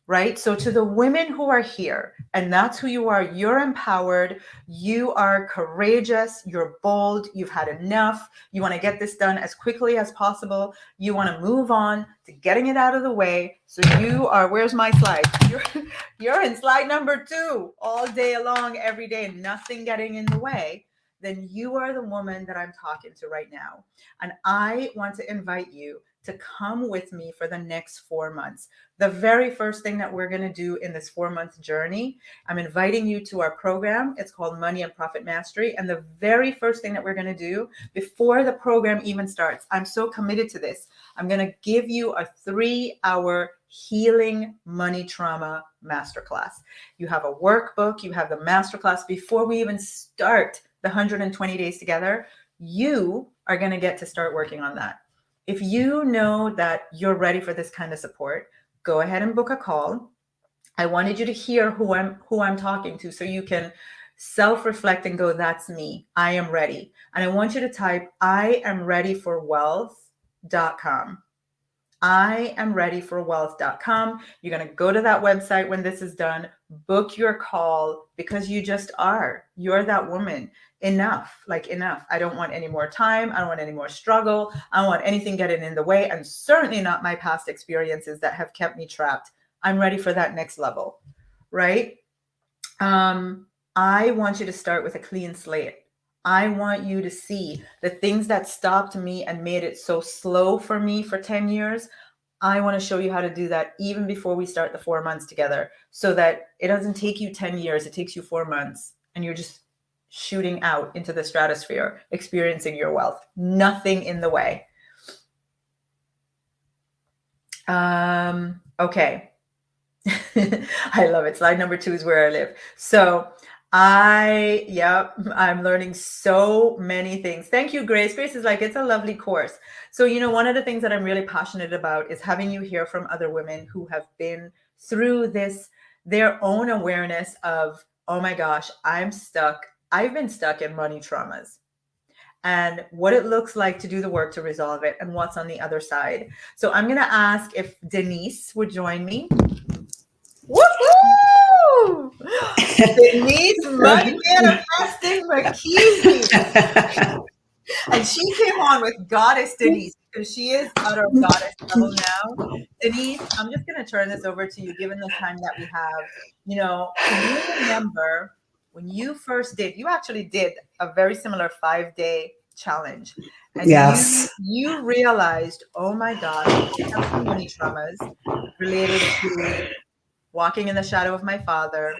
Right? So to the women who are here, and that's who you are, you're empowered, you are courageous, you're bold, you've had enough, you want to get this done as quickly as possible, you want to move on to getting it out of the way. So you are, where's my slide? You're in slide number 2 all day long, every day, nothing getting in the way. Then you are the woman that I'm talking to right now. And I want to invite you to come with me for the next 4 months. The very first thing that we're going to do in this 4 month journey, I'm inviting you to our program. It's called Money and Profit Mastery. And the very first thing that we're going to do before the program even starts, I'm so committed to this. I'm going to give you a 3-hour healing money trauma masterclass. You have a workbook, you have the masterclass. Before we even start the 120 days together, you are going to get to start working on that. If you know that you're ready for this kind of support, go ahead and book a call. I wanted you to hear who I'm talking to, so you can self-reflect and go, that's me. I am ready. And I want you to type IamReadyForWealth.com. IamReadyForWealth.com. You're going to go to that website when this is done, book your call, because you just are. You're that woman. Enough, like enough. I don't want any more time. I don't want any more struggle. I don't want anything getting in the way, and certainly not my past experiences that have kept me trapped. I'm ready for that next level, right? I want you to start with a clean slate. I want you to see the things that stopped me and made it so slow for me for 10 years. I want to show you how to do that even before we start the 4 months together, so that it doesn't take you 10 years. It takes you 4 months and you're just shooting out into the stratosphere, experiencing your wealth. Nothing in the way. Okay. I love it. Slide number 2 is where I live. So I'm learning so many things. Thank you, Grace. Grace is like, it's a lovely course. So, one of the things that I'm really passionate about is having you hear from other women who have been through this, their own awareness of, oh my gosh, I'm stuck. I've been stuck in money traumas, and what it looks like to do the work to resolve it and what's on the other side. So I'm going to ask if Denise would join me. Woohoo! Denise Money Manifesting McKee. And she came on with Goddess Denise, because she is at our goddess level now. Denise, I'm just going to turn this over to you, given the time that we have. Can you remember when you first you actually did a very similar 5-day challenge, and yes, you realized, oh my gosh, I have some money traumas related to walking in the shadow of my father,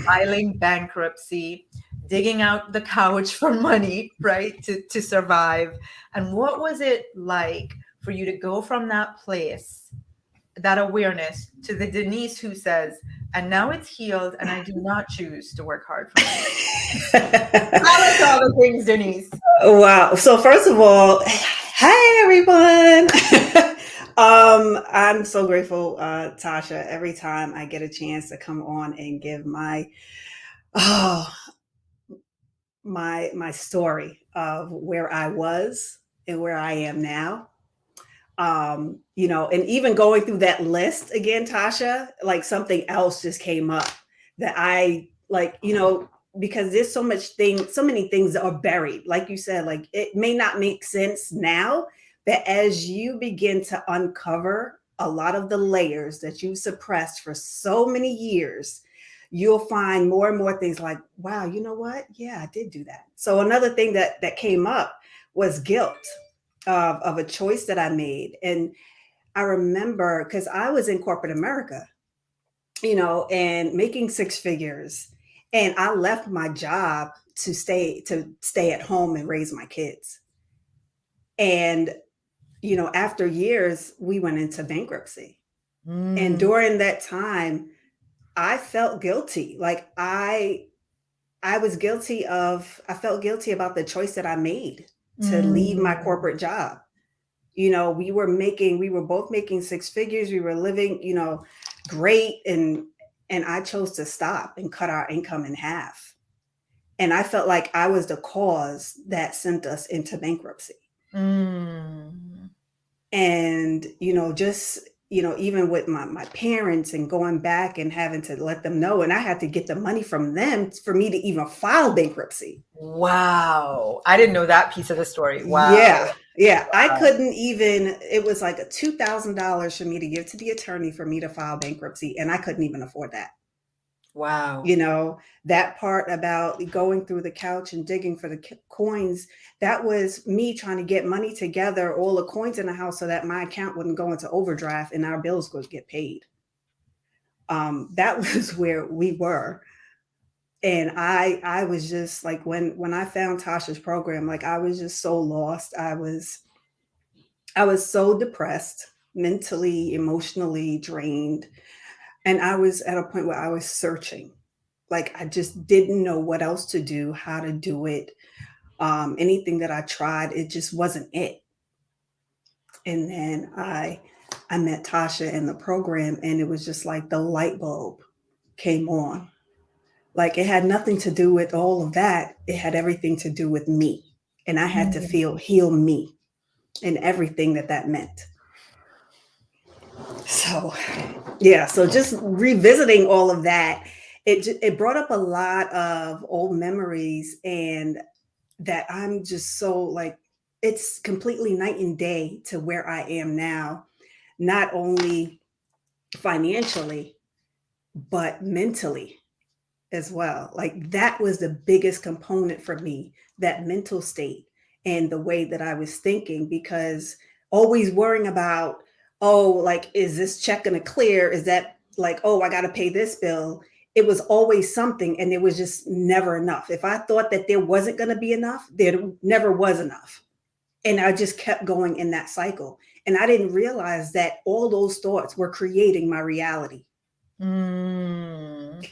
filing bankruptcy, digging out the couch for money, right, to survive. And what was it like for you to go from that place, that awareness, to the Denise who says, and now it's healed and I do not choose to work hard for money? Tell us all the things, Denise. Wow. So first of all, hi everyone. I'm so grateful, Tasha, every time I get a chance to come on and give my story of where I was and where I am now. And even going through that list again, Tasha, like something else just came up that I like, because there's so many things that are buried. Like you said, like it may not make sense now, but as you begin to uncover a lot of the layers that you suppressed for so many years, you'll find more and more things like, wow, you know what? Yeah, I did do that. So another thing that came up was guilt of a choice that I made. And I remember, because I was in corporate America, and making 6 figures. And I left my job to stay at home and raise my kids. And, after years, we went into bankruptcy. And during that time, I felt guilty. Like I felt guilty about the choice that I made to leave my corporate job. We were both making 6 figures. We were living, great. And I chose to stop and cut our income in half. And I felt like I was the cause that sent us into bankruptcy. And, even with my parents and going back and having to let them know, and I had to get the money from them for me to even file bankruptcy. Wow. I didn't know that piece of the story. Wow. Yeah. Wow. I couldn't even, it was like a $2,000 for me to give to the attorney for me to file bankruptcy. And I couldn't even afford that. Wow. You know, that part about going through the couch and digging for the coins, that was me trying to get money together, all the coins in the house, so that my account wouldn't go into overdraft and our bills would get paid. That was where we were. And I was just like, when I found Tasha's program, like I was just so lost. I was so depressed, mentally, emotionally drained. And I was at a point where I was searching. Like I just didn't know what else to do, how to do it. Anything that I tried, it just wasn't it. And then I met Tasha in the program, and it was just like the light bulb came on. Like it had nothing to do with all of that. It had everything to do with me. And I had to heal me and everything that that meant. So, yeah, so just revisiting all of that, it brought up a lot of old memories, and that I'm just so like, it's completely night and day to where I am now, not only financially, but mentally as well. Like that was the biggest component for me, that mental state and the way that I was thinking, because always worrying about, oh, like, is this check going to clear? Is that like, oh, I got to pay this bill? It was always something, and it was just never enough. If I thought that there wasn't going to be enough, there never was enough. And I just kept going in that cycle. And I didn't realize that all those thoughts were creating my reality. Mm.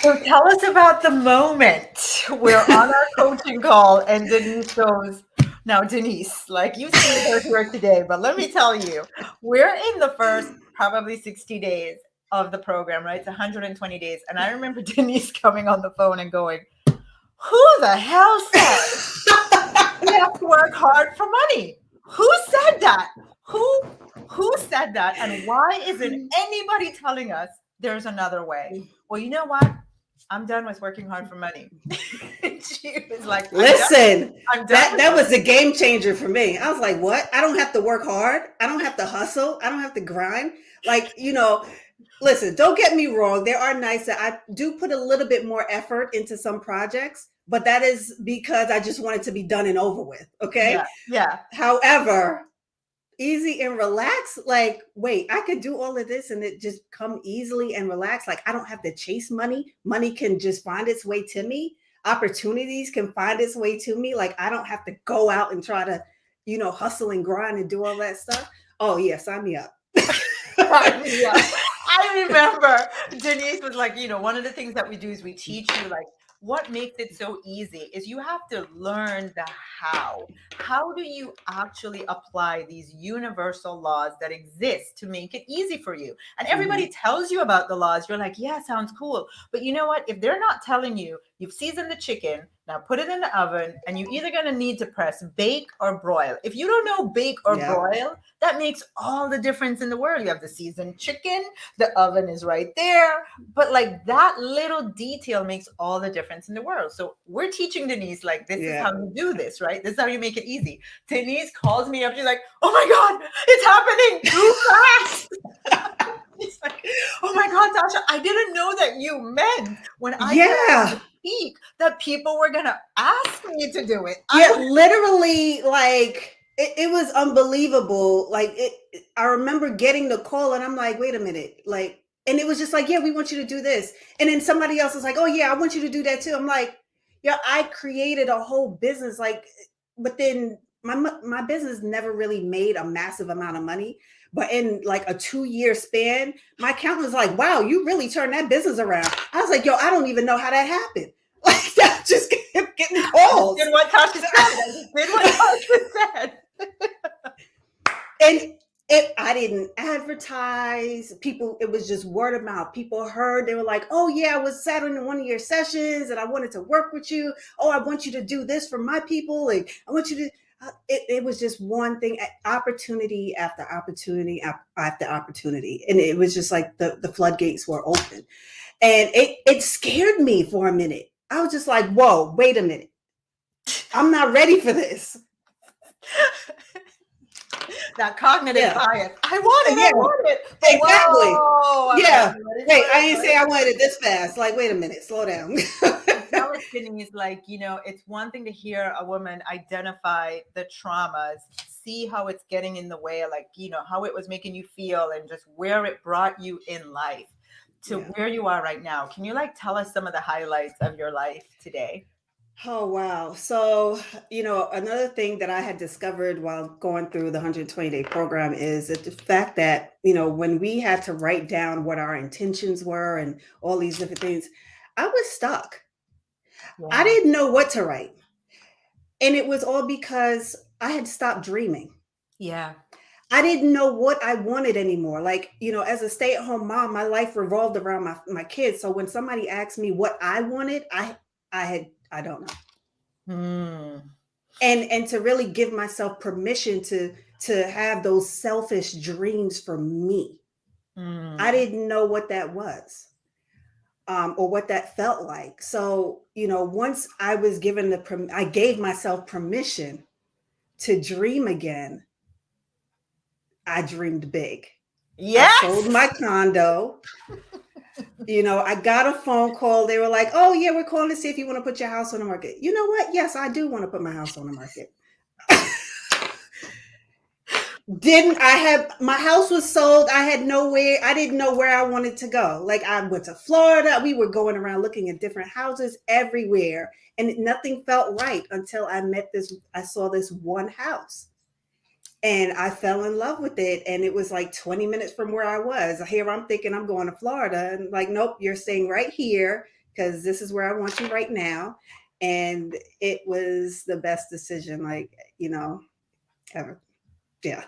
So tell us about the moment we're on our coaching call and Denise goes, now Denise, like you see her here today, but let me tell you, we're in the first probably 60 days of the program, right? It's 120 days. And I remember Denise coming on the phone and going, who the hell said we have to work hard for money? Who said that? Who said that? And why isn't anybody telling us there's another way? Well, you know what? I'm done with working hard for money. She was like, Listen, I'm done that with was the game changer for me. I was like, what? I don't have to work hard. I don't have to hustle. I don't have to grind. Like, listen, don't get me wrong. There are nights that I do put a little bit more effort into some projects, but that is because I just want it to be done and over with. Okay. Yeah. However, easy and relax. Like, wait, I could do all of this and it just come easily and relax. Like, I don't have to chase money. Money can just find its way to me. Opportunities can find its way to me. Like, I don't have to go out and try to, hustle and grind and do all that stuff. Oh, yeah, sign me up. Yeah. I remember Denise was like, one of the things that we do is we teach you, like, what makes it so easy is you have to learn the how. How do you actually apply these universal laws that exist to make it easy for you? And everybody tells you about the laws. You're like, yeah, sounds cool. But you know what? If they're not telling you, you've seasoned the chicken, now put it in the oven, and you're either going to need to press bake or broil. If you don't know bake or broil, that makes all the difference in the world. You have the seasoned chicken, the oven is right there. But like that little detail makes all the difference in the world. So we're teaching Denise, like, this is how you do this, right? This is how you make it easy. Denise calls me up. She's like, oh my God, it's happening too fast. She's like, oh my God, Tasha, I didn't know that you meant when I speak that people were going to ask me to do it. Literally, like, it was unbelievable. Like, I remember getting the call and I'm like, wait a minute. Like, and it was just like, yeah, we want you to do this. And then somebody else was like, oh yeah, I want you to do that too. I'm like, yeah, I created a whole business. Like, but then my business never really made a massive amount of money. But in like a 2-year span, my accountant was like, wow, you really turned that business around. I was like, yo, I don't even know how that happened. Like, that just kept getting calls. Did what Tasha said. Did what Tasha said. And I didn't advertise. People, it was just word of mouth. People heard, they were like, oh yeah, I was sat in one of your sessions and I wanted to work with you. Oh, I want you to do this for my people. Like, I want you to, it was just one thing, opportunity after opportunity after opportunity. And it was just like the floodgates were open. And it scared me for a minute. I was just like, whoa, wait a minute. I'm not ready for this. that cognitive Yeah. bias. I want it, I Yeah. want it. But Exactly. whoa, I'm like, Yeah. I'm ready for Wait, I it. didn't say I wanted it this fast. Like, wait a minute, slow down. Tell it, Denise, like, it's one thing to hear a woman identify the traumas, see how it's getting in the way, like, how it was making you feel and just where it brought you in life to Yeah. where you are right now. Can you like tell us some of the highlights of your life today? Oh, wow. So, another thing that I had discovered while going through the 120-day program is that the fact that, when we had to write down what our intentions were and all these different things, I was stuck. I Yeah. didn't know what to write. And it was all because I had stopped dreaming. Yeah. I didn't know what I wanted anymore. Like, as a stay-at-home mom, my life revolved around my kids. So when somebody asked me what I wanted, I don't know. Hmm. And to really give myself permission to have those selfish dreams for me. I Hmm. didn't know what that was. Or what that felt like. So, once I was given I gave myself permission to dream again. I dreamed big. I sold Yes. my condo. I got a phone call. They were like, "Oh yeah, we're calling to see if you want to put your house on the market." You know what? Yes, I do want to put my house on the market. Didn't I have my house was sold? I had nowhere. I didn't know where I wanted to go. Like I went to Florida. We were going around looking at different houses everywhere, and nothing felt right until I met this. I saw this one house. And I fell in love with it. And it was like 20 minutes from where I was. Here I'm thinking I'm going to Florida. And like, nope, you're staying right here because this is where I want you right now. And it was the best decision, like, ever. Yeah.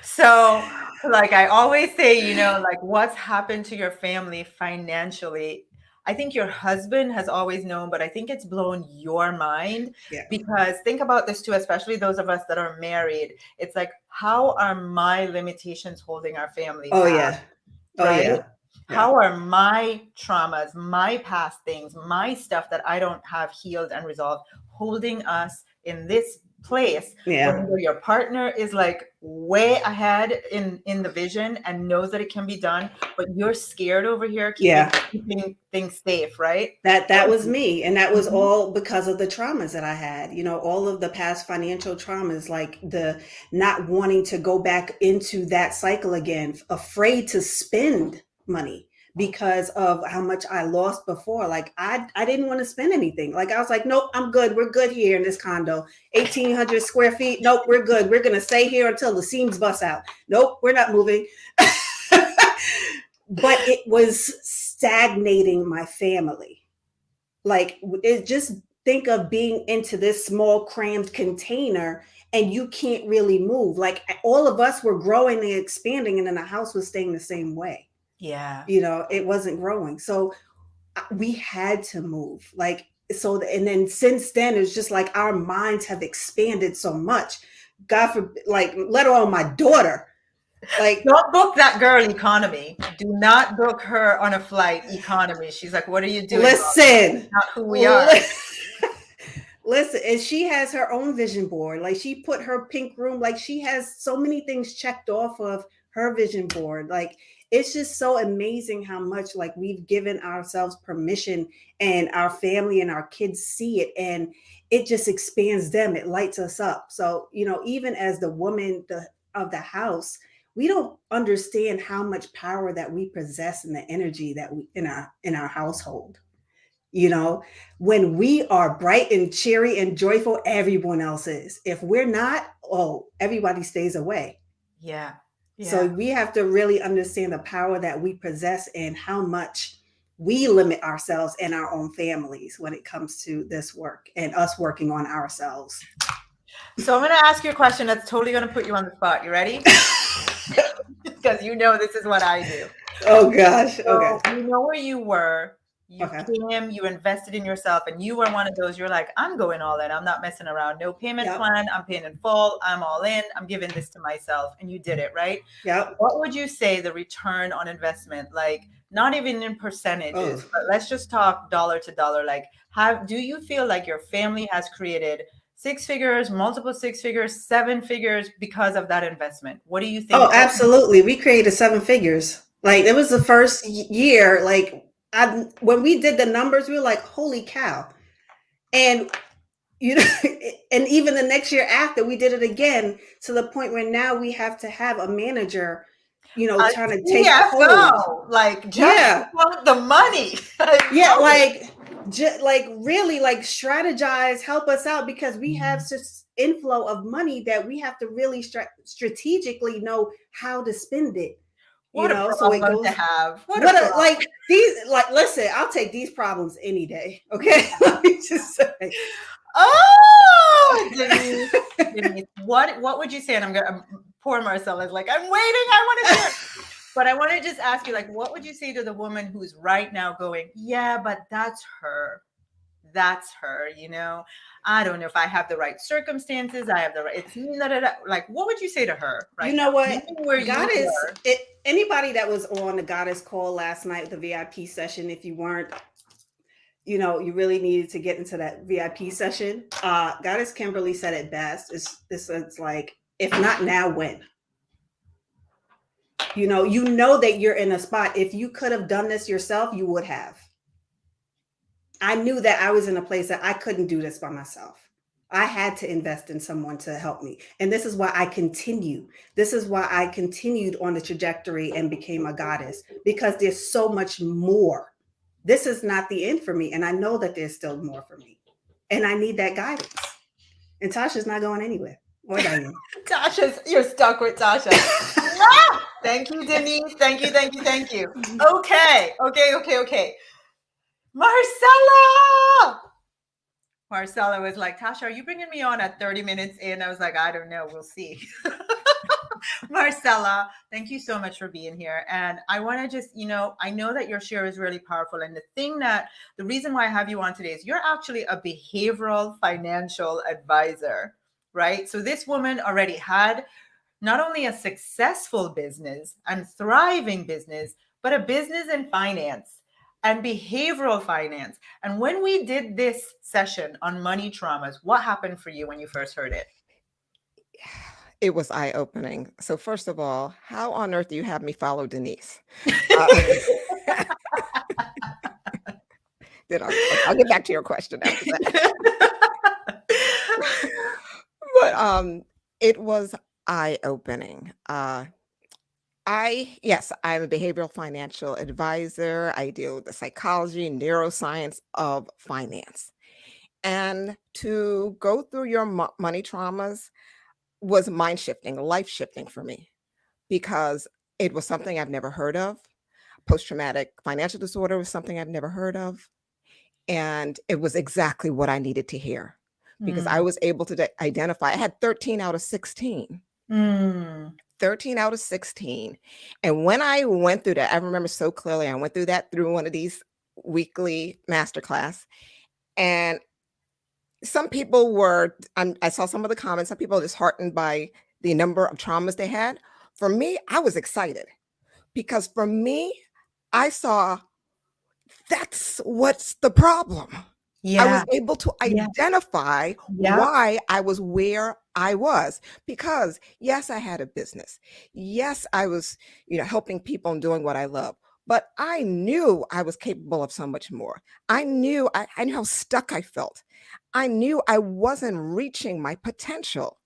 So, like I always say, like what's happened to your family financially? I think your husband has always known, but I think it's blown your mind Yeah. because think about this too, especially those of us that are married. It's like, how are my limitations holding our family Oh, back, yeah. Oh, right? yeah. Yeah. How are my traumas, my past things, my stuff that I don't have healed and resolved holding us in this place when Yeah. your partner is like way ahead in the vision and knows that it can be done, but you're scared over here keeping Yeah. things safe, right? That was me, and that was Mhm. all because of the traumas that I had. All of the past financial traumas, like the not wanting to go back into that cycle again, afraid to spend money because of how much I lost before. Like I didn't want to spend anything. Like I was like, nope, I'm good. We're good here in this condo, 1,800 square feet. Nope, we're good. We're gonna stay here until the seams bust out. Nope, we're not moving. But it was stagnating my family. Like it just think of being into this small crammed container and you can't really move. Like all of us were growing and expanding, and then the house was staying the same way. Yeah. It wasn't growing. So we had to move. Like so, and then since then, it's just like our minds have expanded so much. God forbid, like let alone my daughter. Like Don't book that girl economy. Do not book her on a flight economy. She's like, what are you doing, Mom? listen, Not who we are. listen, and she has her own vision board. Like she put her pink room, like she has so many things checked off of her vision board. Like it's just so amazing how much like we've given ourselves permission and our family and our kids see it, and it just expands them. It lights us up. So, even as the woman of the house, we don't understand how much power that we possess in the energy that we in our household. you know when we are bright and cheery and joyful, everyone else is. If we're not, oh, everybody stays away. Yeah. So Yeah. we have to really understand the power that we possess and how much we limit ourselves and our own families when it comes to this work and us working on ourselves. So I'm going to ask you a question that's totally going to put you on the spot. You ready? Because this is what I do. Oh gosh. Okay. So you know where you were, you Okay. came, you invested in yourself, and you were one of those, you're like, I'm going all in. I'm not messing around. No payment Yep. plan. I'm paying in full. I'm all in. I'm giving this to myself. And you did it, right? Yep. What would you say the return on investment, like not even in percentages, Oh. but let's just talk dollar to dollar. Like, do you feel like your family has created six figures, multiple six figures, seven figures because of that investment. What do you Oh, think? absolutely. We created seven figures. Like it was the first year. Like when we did the numbers, we were like, "Holy cow!" And you know, and even the next year after, we did it again to the point where now we have to have a manager, A trying to take hold. CFO, like just Yeah, want the money. I yeah, love it. like really like strategize, help us out because we have such inflow of money that we have to really strategically know how to spend it. What a So it problem to goes have. What a what a problem. like these like listen, I'll take these problems any day. Okay. Let me just say. Oh, Denise, what would you say? And poor Marcella's like, I'm waiting. I want to hear. But I want to just ask you, like, what would you say to the woman who's right now going, yeah, but that's her. That's her, I don't know if I have the right circumstances. I have the right, it's me, da, da, da. Like, what would you say to her You right know now? what? Knowing where you Goddess, were. anybody that was on the Goddess call last night, the VIP session, if you weren't, you really needed to get into that VIP session. Goddess Kimberly said it best. It's like, if not now, when? You know that you're in a spot. If you could have done this yourself, you would have. I knew that I was in a place that I couldn't do this by myself. I had to invest in someone to help me. And this is why I continue. This is why I continued on the trajectory and became a goddess, because there's so much more. This is not the end for me. And I know that there's still more for me. And I need that guidance. And Tasha's not going anywhere. Or Diane. You're stuck with Tasha. Ah! Thank you, Denise. Thank you, thank you, thank you. Okay. Marcella was like, Tasha, are you bringing me on at 30 minutes in? I was like, I don't know. We'll see. Marcella, thank you so much for being here. And I want to just, I know that your share is really powerful. And the reason why I have you on today is you're actually a behavioral financial advisor, right? So this woman already had not only a successful business and thriving business, but a business in finance and behavioral finance. And when we did this session on money traumas, what happened for you when you first heard it? It was eye-opening. So first of all, how on earth do you have me follow Denise? Then I'll get back to your question after that. But it was eye-opening. Yes, I'm a behavioral financial advisor. I deal with the psychology and neuroscience of finance. And to go through your money traumas was mind shifting, life shifting for me, because it was something I've never heard of. Post-traumatic financial disorder was something I've never heard of. And it was exactly what I needed to hear, because I was able to identify. I had 13 out of 16. 13 out of 16. And when I went through that, I remember so clearly, I went through that through one of these weekly masterclass. And some people I saw some of the comments, some people were disheartened by the number of traumas they had. For me, I was excited, because for me, I saw that's what's the problem. I was able to identify why I was where I was, because yes, I had a business. Yes, I was, helping people and doing what I love. But I knew I was capable of so much more. I knew how stuck I felt. I knew I wasn't reaching my potential.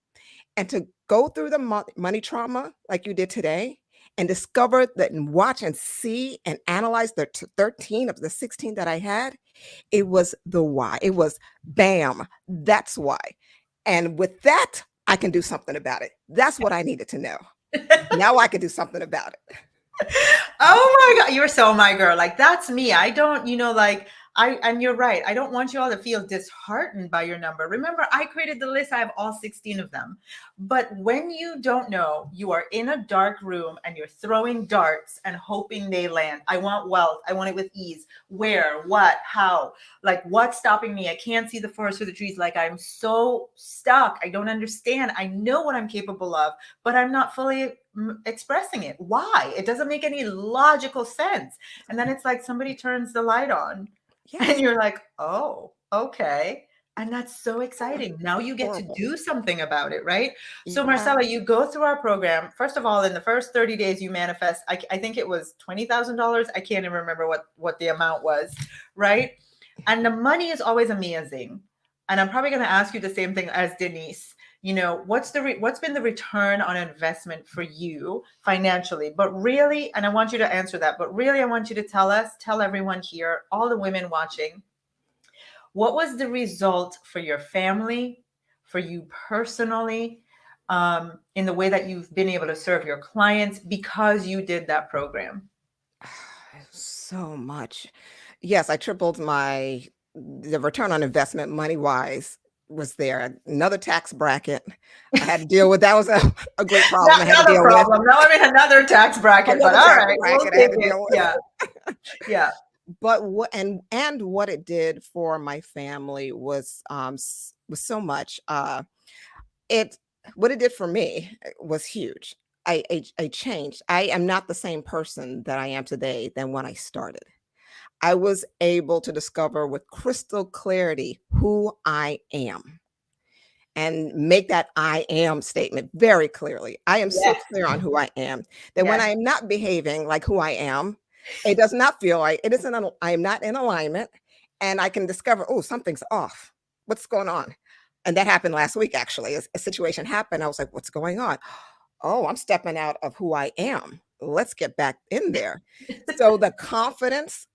And to go through the money trauma like you did today, and discover that, and watch and see and analyze the 13 of the 16 that I had, it was the why. It was bam, that's why. And with that, I can do something about it. That's what I needed to know. Now I can do something about it. Oh my God, you're so my girl. Like, that's me. I don't, and you're right. I don't want you all to feel disheartened by your number. Remember, I created the list. I have all 16 of them. But when you don't know, you are in a dark room and you're throwing darts and hoping they land. I want wealth. I want it with ease. Where, what, how, like, what's stopping me? I can't see the forest for the trees. Like, I'm so stuck. I don't understand. I know what I'm capable of, but I'm not fully expressing it. Why? It doesn't make any logical sense. And then it's like somebody turns the light on. Yes. And you're like, oh, okay. And that's so exciting. Now you get to Horrible. do something about it, right? So, Yeah. Marcella, you go through our program. First of all, in the first 30 days, you manifest, I think it was $20,000. I can't even remember what the amount was, right? And the money is always amazing. And I'm probably going to ask you the same thing as Denise. You know, what's been the return on investment for you financially? But really, and I want you to answer that, but really, I want you to tell everyone here, all the women watching, what was the result for your family, for you personally, in the way that you've been able to serve your clients because you did that program? So much. Yes, I tripled the return on investment money wise was there. Another tax bracket I had to deal with. That was a great problem I had to Another deal with. problem. No, I mean another tax bracket, but Another all tax right, we'll bracket I had take to it. deal with. Yeah, yeah, But what it did for my family was so much. It What it did for me was huge. I changed. I am not the same person that I am today than when I started. I was able to discover with crystal clarity who I am and make that I am statement very clearly. I am so yes, clear on who I am that when yes. I am not behaving like who I am, it does not feel like it isn't, I am not in alignment, and I can discover, oh, something's off. What's going on? And that happened last week, actually. A situation happened. I was like, what's going on? Oh, I'm stepping out of who I am. Let's get back in there. So the confidence,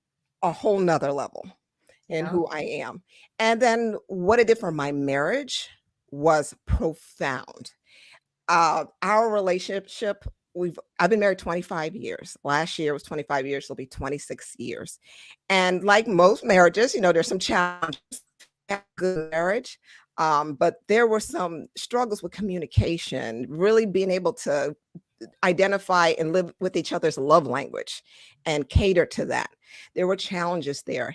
a whole nother level in Yeah. who I am. And then what it did for my marriage was profound. Our relationship, I've been married 25 years. Last year was 25 years, it'll be 26 years. And like most marriages, there's some challenges. Good marriage. But there were some struggles with communication, really being able to identify and live with each other's love language and cater to that. There were challenges there.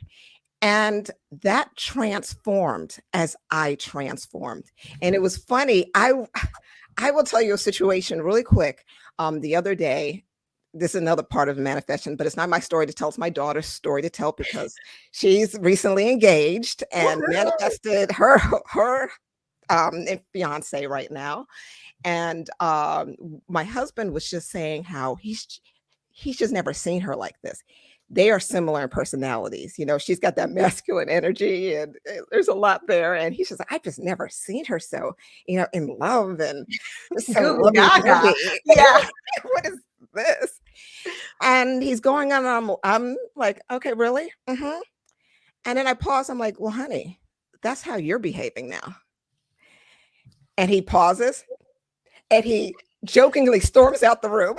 And that transformed as I transformed. And it was funny. I will tell you a situation really quick. The other day, this is another part of the manifestation, but it's not my story to tell. It's my daughter's story to tell because she's recently engaged and manifested her fiance right now. And my husband was just saying how he's just never seen her like this. They are similar in personalities. She's got that masculine energy, and there's a lot there. And he's just like, I've just never seen her so, in love and just so Goo lovey gaga. dovey. Yeah. What is this? And he's going on. I'm like, okay, really? And then I pause. I'm like, well, honey, that's how you're behaving now. And he pauses and he jokingly storms out the room,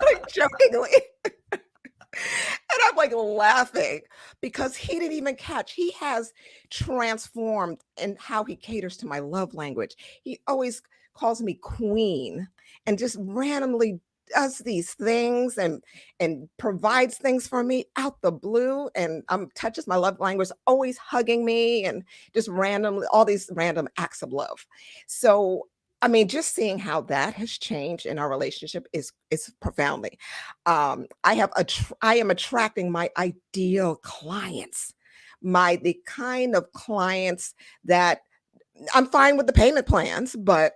like jokingly. And I'm like laughing because he didn't even catch. He has transformed in how he caters to my love language. He always calls me queen and just randomly does these things and provides things for me out the blue, and touches my love language, always hugging me and just randomly all these random acts of love. So I mean, just seeing how that has changed in our relationship is profoundly. I am attracting my ideal clients, the kind of clients that I'm fine with the payment plans, but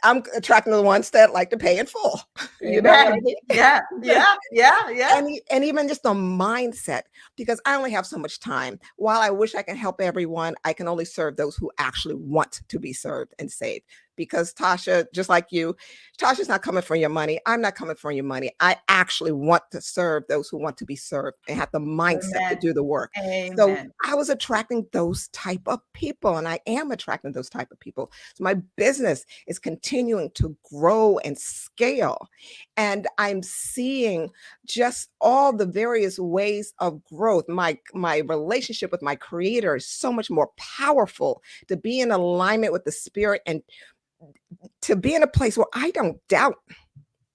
I'm attracting the ones that like to pay in full. You know what I Amen. mean? Yeah, yeah, yeah, yeah. And even just the mindset, because I only have so much time. While I wish I can help everyone, I can only serve those who actually want to be served and saved. Because Tasha, just like you, Tasha's not coming for your money. I'm not coming for your money. I actually want to serve those who want to be served and have the mindset to Amen. do the work. So Amen. I was attracting those type of people, and I am attracting those type of people. So my business is continuing to grow and scale. And I'm seeing just all the various ways of growth. My relationship with my creator is so much more powerful, to be in alignment with the spirit and to be in a place where I don't doubt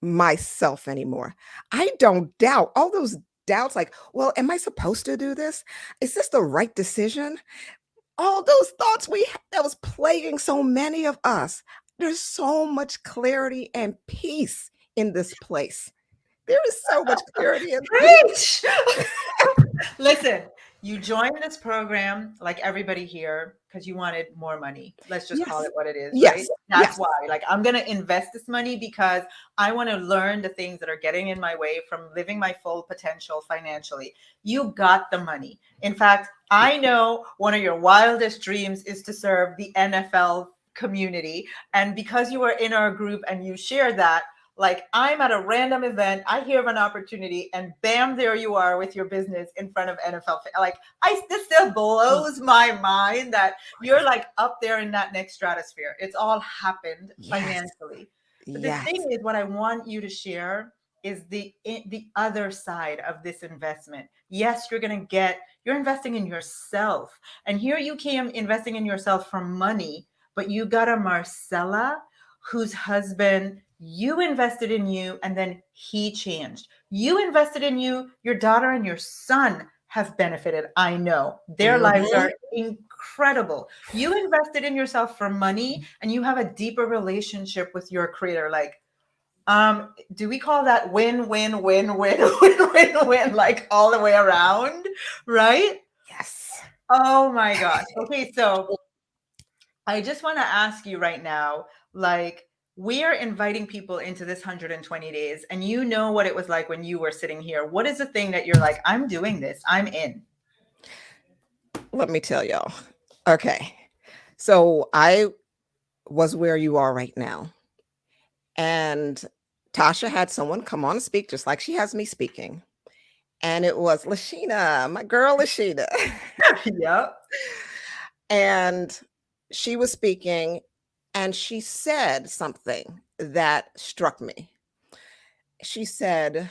myself anymore. I don't doubt all those doubts like, well, am I supposed to do this? Is this the right decision? All those thoughts that was plaguing so many of us. There's so much clarity and peace in this place. There is so much clarity and peace. Preach. Listen, you joined this program like everybody here because you wanted more money. Let's just call Yes. it what it is, right? Yes. That's Yes. why. Like, I'm going to invest this money because I want to learn the things that are getting in my way from living my full potential financially. You got the money. In fact, I know one of your wildest dreams is to serve the NFL community. And because you were in our group and you shared that, like, I'm at a random event, I hear of an opportunity, and bam, there you are with your business in front of NFL. Like, this still blows my mind that you're like up there in that next stratosphere. It's all happened Yes. financially. But the Yes. thing is, what I want you to share is the other side of this investment. Yes, you're investing in yourself. And here you came investing in yourself for money, but you got a Marcella whose husband, you invested in you, and then he changed. You invested in you, your daughter and your son have benefited. I know their lives Mhm. are incredible. You invested in yourself for money, and you have a deeper relationship with your creator. Like, do we call that win, win, win, win, win, win, win, like all the way around, right? Yes. Oh my gosh. Okay, so I just want to ask you right now, like, we are inviting people into this 120 days, and you know what it was like when you were sitting here. What is the thing that you're like, I'm doing this, I'm in? Let me tell y'all. Okay. So I was where you are right now. And Tasha had someone come on and speak just like she has me speaking. And it was Lashina, my girl Lashina. Yep. And she was speaking and she said something that struck me. She said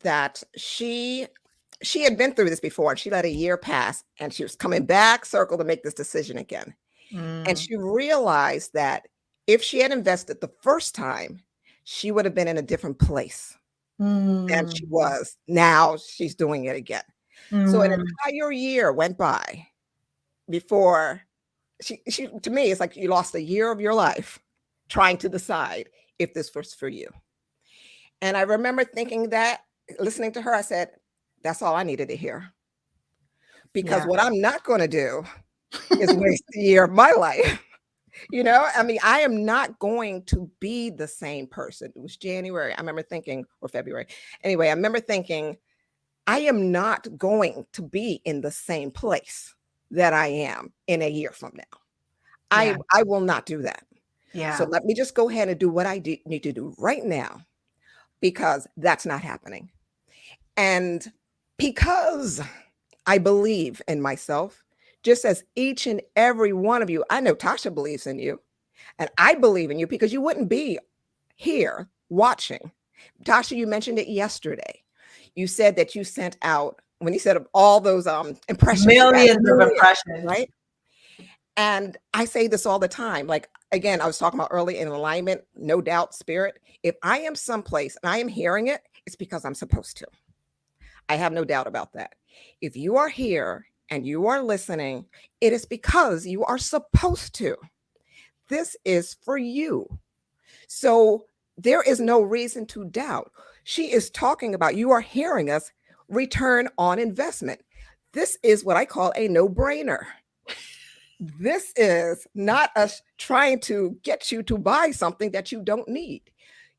that she had been through this before and she let a year pass and she was coming back circle to make this decision again. And Mm, she realized that if she had invested the first time, she would have been in a different place than she mm, was. Now she's doing it again. So an mm. entire year went by before she to me, it's like you lost a year of your life trying to decide if this was for you. And I remember thinking that, listening to her, I said, that's all I needed to hear. Because Yeah. what I'm not going to do is waste a year of my life. I mean, I am not going to be the same person. It was January. I remember thinking, or February. Anyway, I remember thinking, I am not going to be in the same place that I am in a year from now. Yeah. I will not do that. So Yeah. let me just go ahead and do what I need to do right now because that's not happening. And because I believe in myself, just as each and every one of you, I know Tasha believes in you, and I believe in you because you wouldn't be here watching. Tasha, you mentioned it yesterday. You said that you sent out, when you said of all those impressions, you had Millions of millions, impressions. right? And I say this all the time. Like, again, I was talking about early in alignment, no doubt spirit. If I am someplace and I am hearing it, it's because I'm supposed to. I have no doubt about that. If you are here and you are listening, it is because you are supposed to. This is for you. So there is no reason to doubt. She is talking about, you are hearing us, return on investment. This is what I call a no brainer. This is not us trying to get you to buy something that you don't need.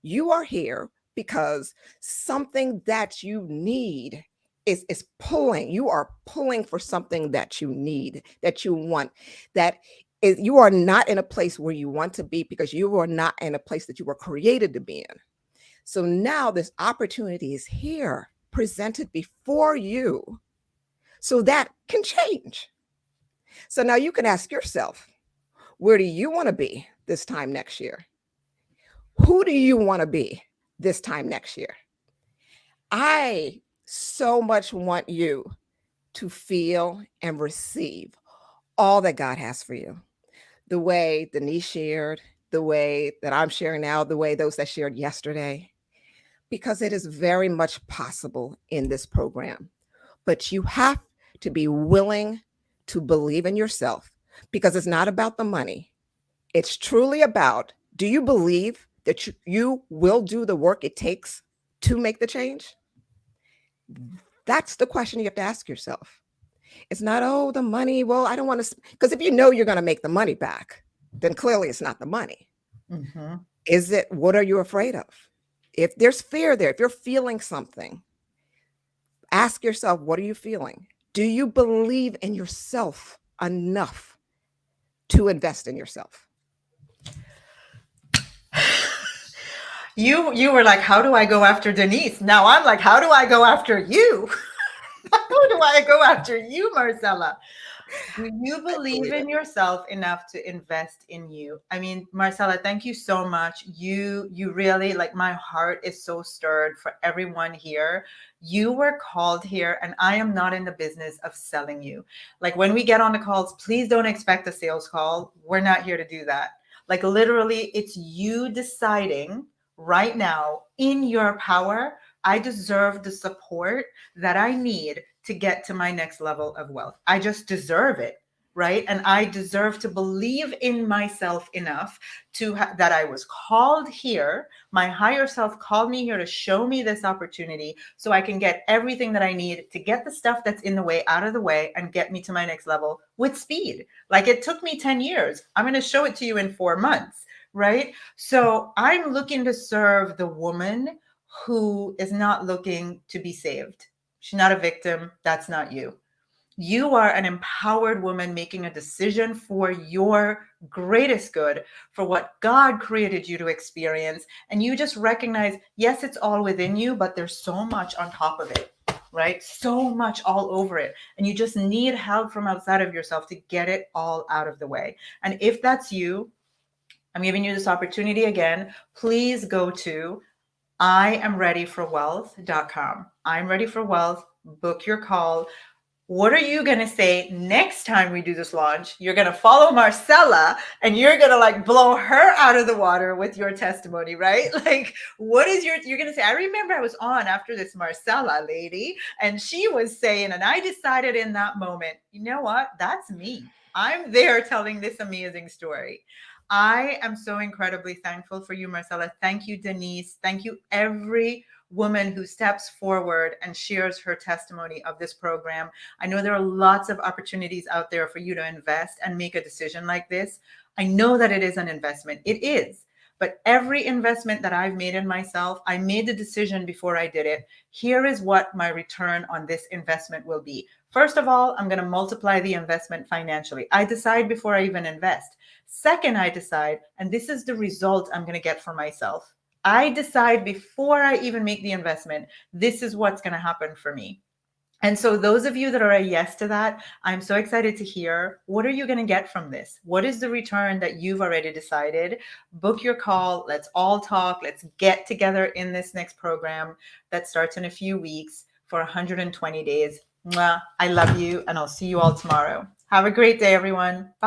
You are here because something that you need is pulling. You are pulling for something that you need, that you want, that is, you are not in a place where you want to be because you are not in a place that you were created to be in. So now this opportunity is here, presented before you, so that can change. So now you can ask yourself, where do you want to be this time next year? Who do you want to be this time next year? I so much want you to feel and receive all that God has for you. The way Denise shared, the way that I'm sharing now, the way those that shared yesterday, because it is very much possible in this program. But you have to be willing to believe in yourself because it's not about the money. It's truly about, do you believe that you will do the work it takes to make the change? That's the question you have to ask yourself. It's not, oh, the money. Well, I don't want to, because if you know you're going to make the money back, then clearly it's not the money. Mm-hmm. Is it, what are you afraid of? If there's fear there, if you're feeling something, ask yourself, what are you feeling? Do you believe in yourself enough to invest in yourself? You were like, how do I go after Denise? Now I'm like, how do I go after you? How do I go after you, Marcella? Do you believe in yourself enough to invest in you? I mean, Marcella, thank you so much. You really, like, my heart is so stirred for everyone here. You were called here, and I am not in the business of selling you. Like, when we get on the calls, please don't expect a sales call. We're not here to do that. Like, literally, it's you deciding right now in your power, I deserve the support that I need to get to my next level of wealth. I just deserve it, right? And I deserve to believe in myself enough to that I was called here. My higher self called me here to show me this opportunity so I can get everything that I need to get the stuff that's in the way out of the way and get me to my next level with speed. Like, it took me 10 years. I'm going to show it to you in 4 months, right? So I'm looking to serve the woman who is not looking to be saved. She's not a victim. That's not you. You are an empowered woman making a decision for your greatest good, for what God created you to experience. And you just recognize, yes, it's all within you, but there's so much on top of it, right? So much all over it. And you just need help from outside of yourself to get it all out of the way. And if that's you, I'm giving you this opportunity again. Please go to IamReadyForWealth.com. I'm ready for wealth. Book your call. What are you going to say next time we do this launch? You're going to follow Marcella and you're going to like blow her out of the water with your testimony, right? Like, what is you're going to say, I remember I was on after this Marcella lady and she was saying, and I decided in that moment, you know what? That's me. I'm there telling this amazing story. I am so incredibly thankful for you, Marcella. Thank you, Denise. Thank you, every woman who steps forward and shares her testimony of this program. I know there are lots of opportunities out there for you to invest and make a decision like this. I know that it is an investment. It is. But every investment that I've made in myself, I made the decision before I did it. Here is what my return on this investment will be. First of all, I'm going to multiply the investment financially. I decide before I even invest. Second, I decide, and this is the result I'm going to get for myself. I decide before I even make the investment, this is what's going to happen for me. And so those of you that are a yes to that, I'm so excited to hear, what are you going to get from this? What is the return that you've already decided? Book your call. Let's all talk. Let's get together in this next program that starts in a few weeks for 120 days. Mwah. I love you, and I'll see you all tomorrow. Have a great day, everyone. Bye.